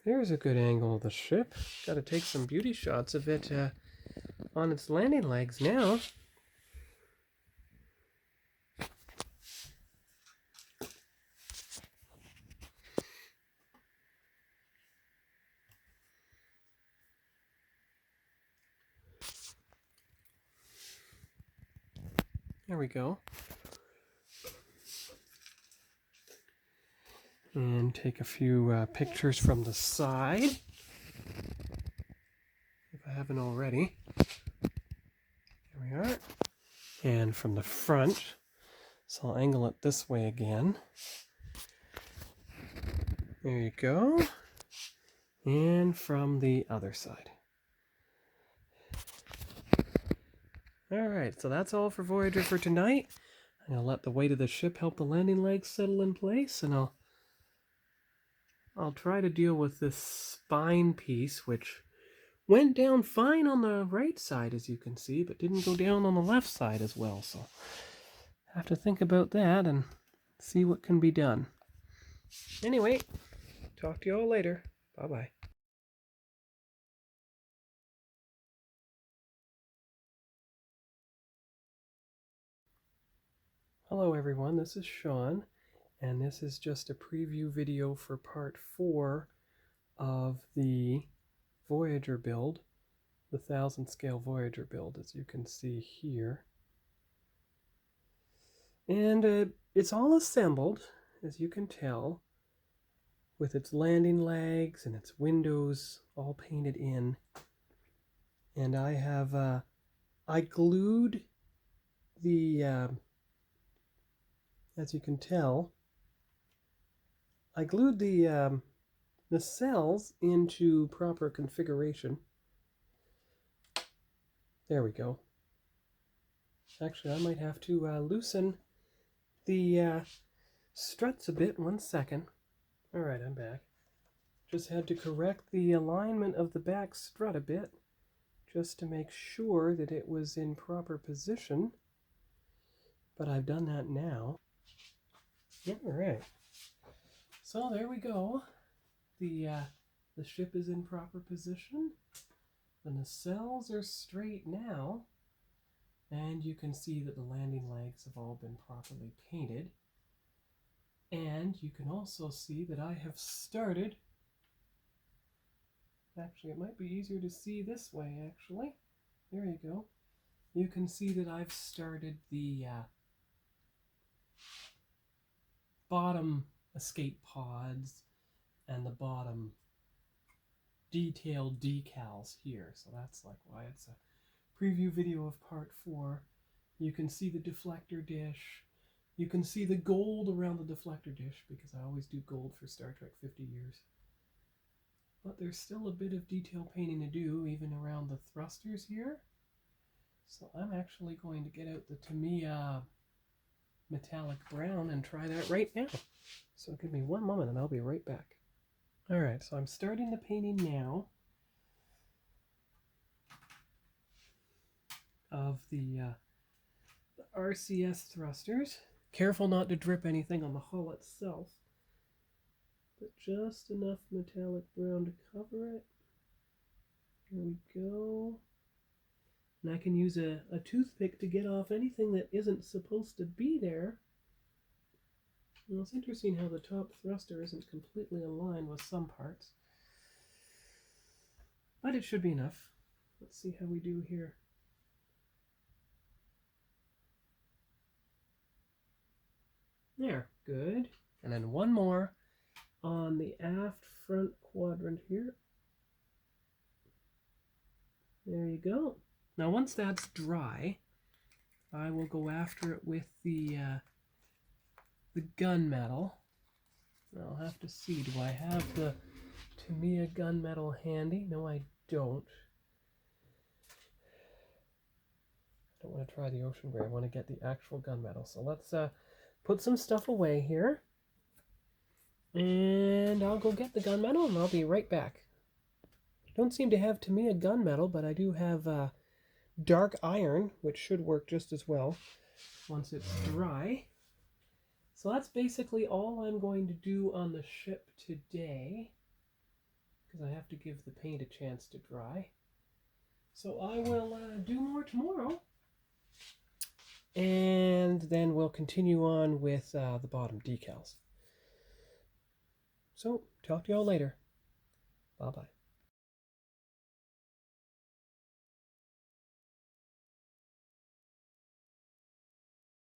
There's a good angle of the ship. Got to take some beauty shots of it on its landing legs now. There we go. And take a few pictures from the side, if I haven't already. There we are. And from the front. So I'll angle it this way again. There you go. And from the other side. Alright, so that's all for Voyager for tonight. I'm going to let the weight of the ship help the landing legs settle in place, and I'll try to deal with this spine piece, which went down fine on the right side, as you can see, but didn't go down on the left side as well. So I have to think about that and see what can be done. Anyway, talk to you all later. Bye-bye. Hello everyone, this is Sean, and this is just a preview video for part 4 of the Voyager build, the 1000 scale Voyager build, as you can see here. And it's all assembled, as you can tell, with its landing legs and its windows all painted in. And I have, I glued the, as you can tell, I glued the nacelles into proper configuration. There we go. Actually, I might have to loosen the struts a bit. 1 second. All right, I'm back. Just had to correct the alignment of the back strut a bit, just to make sure that it was in proper position. But I've done that now. All right. So there we go. The ship is in proper position. The nacelles are straight now. And you can see that the landing legs have all been properly painted. And you can also see that I have started. Actually, it might be easier to see this way, actually. There you go. You can see that I've started the bottom escape pods and the bottom detailed decals here. So that's like why it's a preview video of part 4. You can see the deflector dish. You can see the gold around the deflector dish, because I always do gold for Star Trek 50 years. But there's still a bit of detail painting to do, even around the thrusters here. So I'm actually going to get out the Tamiya metallic brown and try that right now. So give me 1 moment and I'll be right back. Alright, so I'm starting the painting now of the RCS thrusters. Careful not to drip anything on the hull itself, but just enough metallic brown to cover it. There we go. And I can use a toothpick to get off anything that isn't supposed to be there. Well, it's interesting how the top thruster isn't completely aligned with some parts. But it should be enough. Let's see how we do here. There, good. And then one more on the aft front quadrant here. There you go. Now once that's dry, I will go after it with the gunmetal. I'll have to see, do I have the Tamiya gunmetal handy? No, I don't. I don't want to try the ocean gray. I want to get the actual gunmetal. So let's put some stuff away here. And I'll go get the gunmetal and I'll be right back. Don't seem to have Tamiya gunmetal, but I do have dark iron, which should work just as well once it's dry. So that's basically all I'm going to do on the ship today, because I have to give the paint a chance to dry. So I will do more tomorrow, and then we'll continue on with the bottom decals. So talk to y'all later. Bye-bye.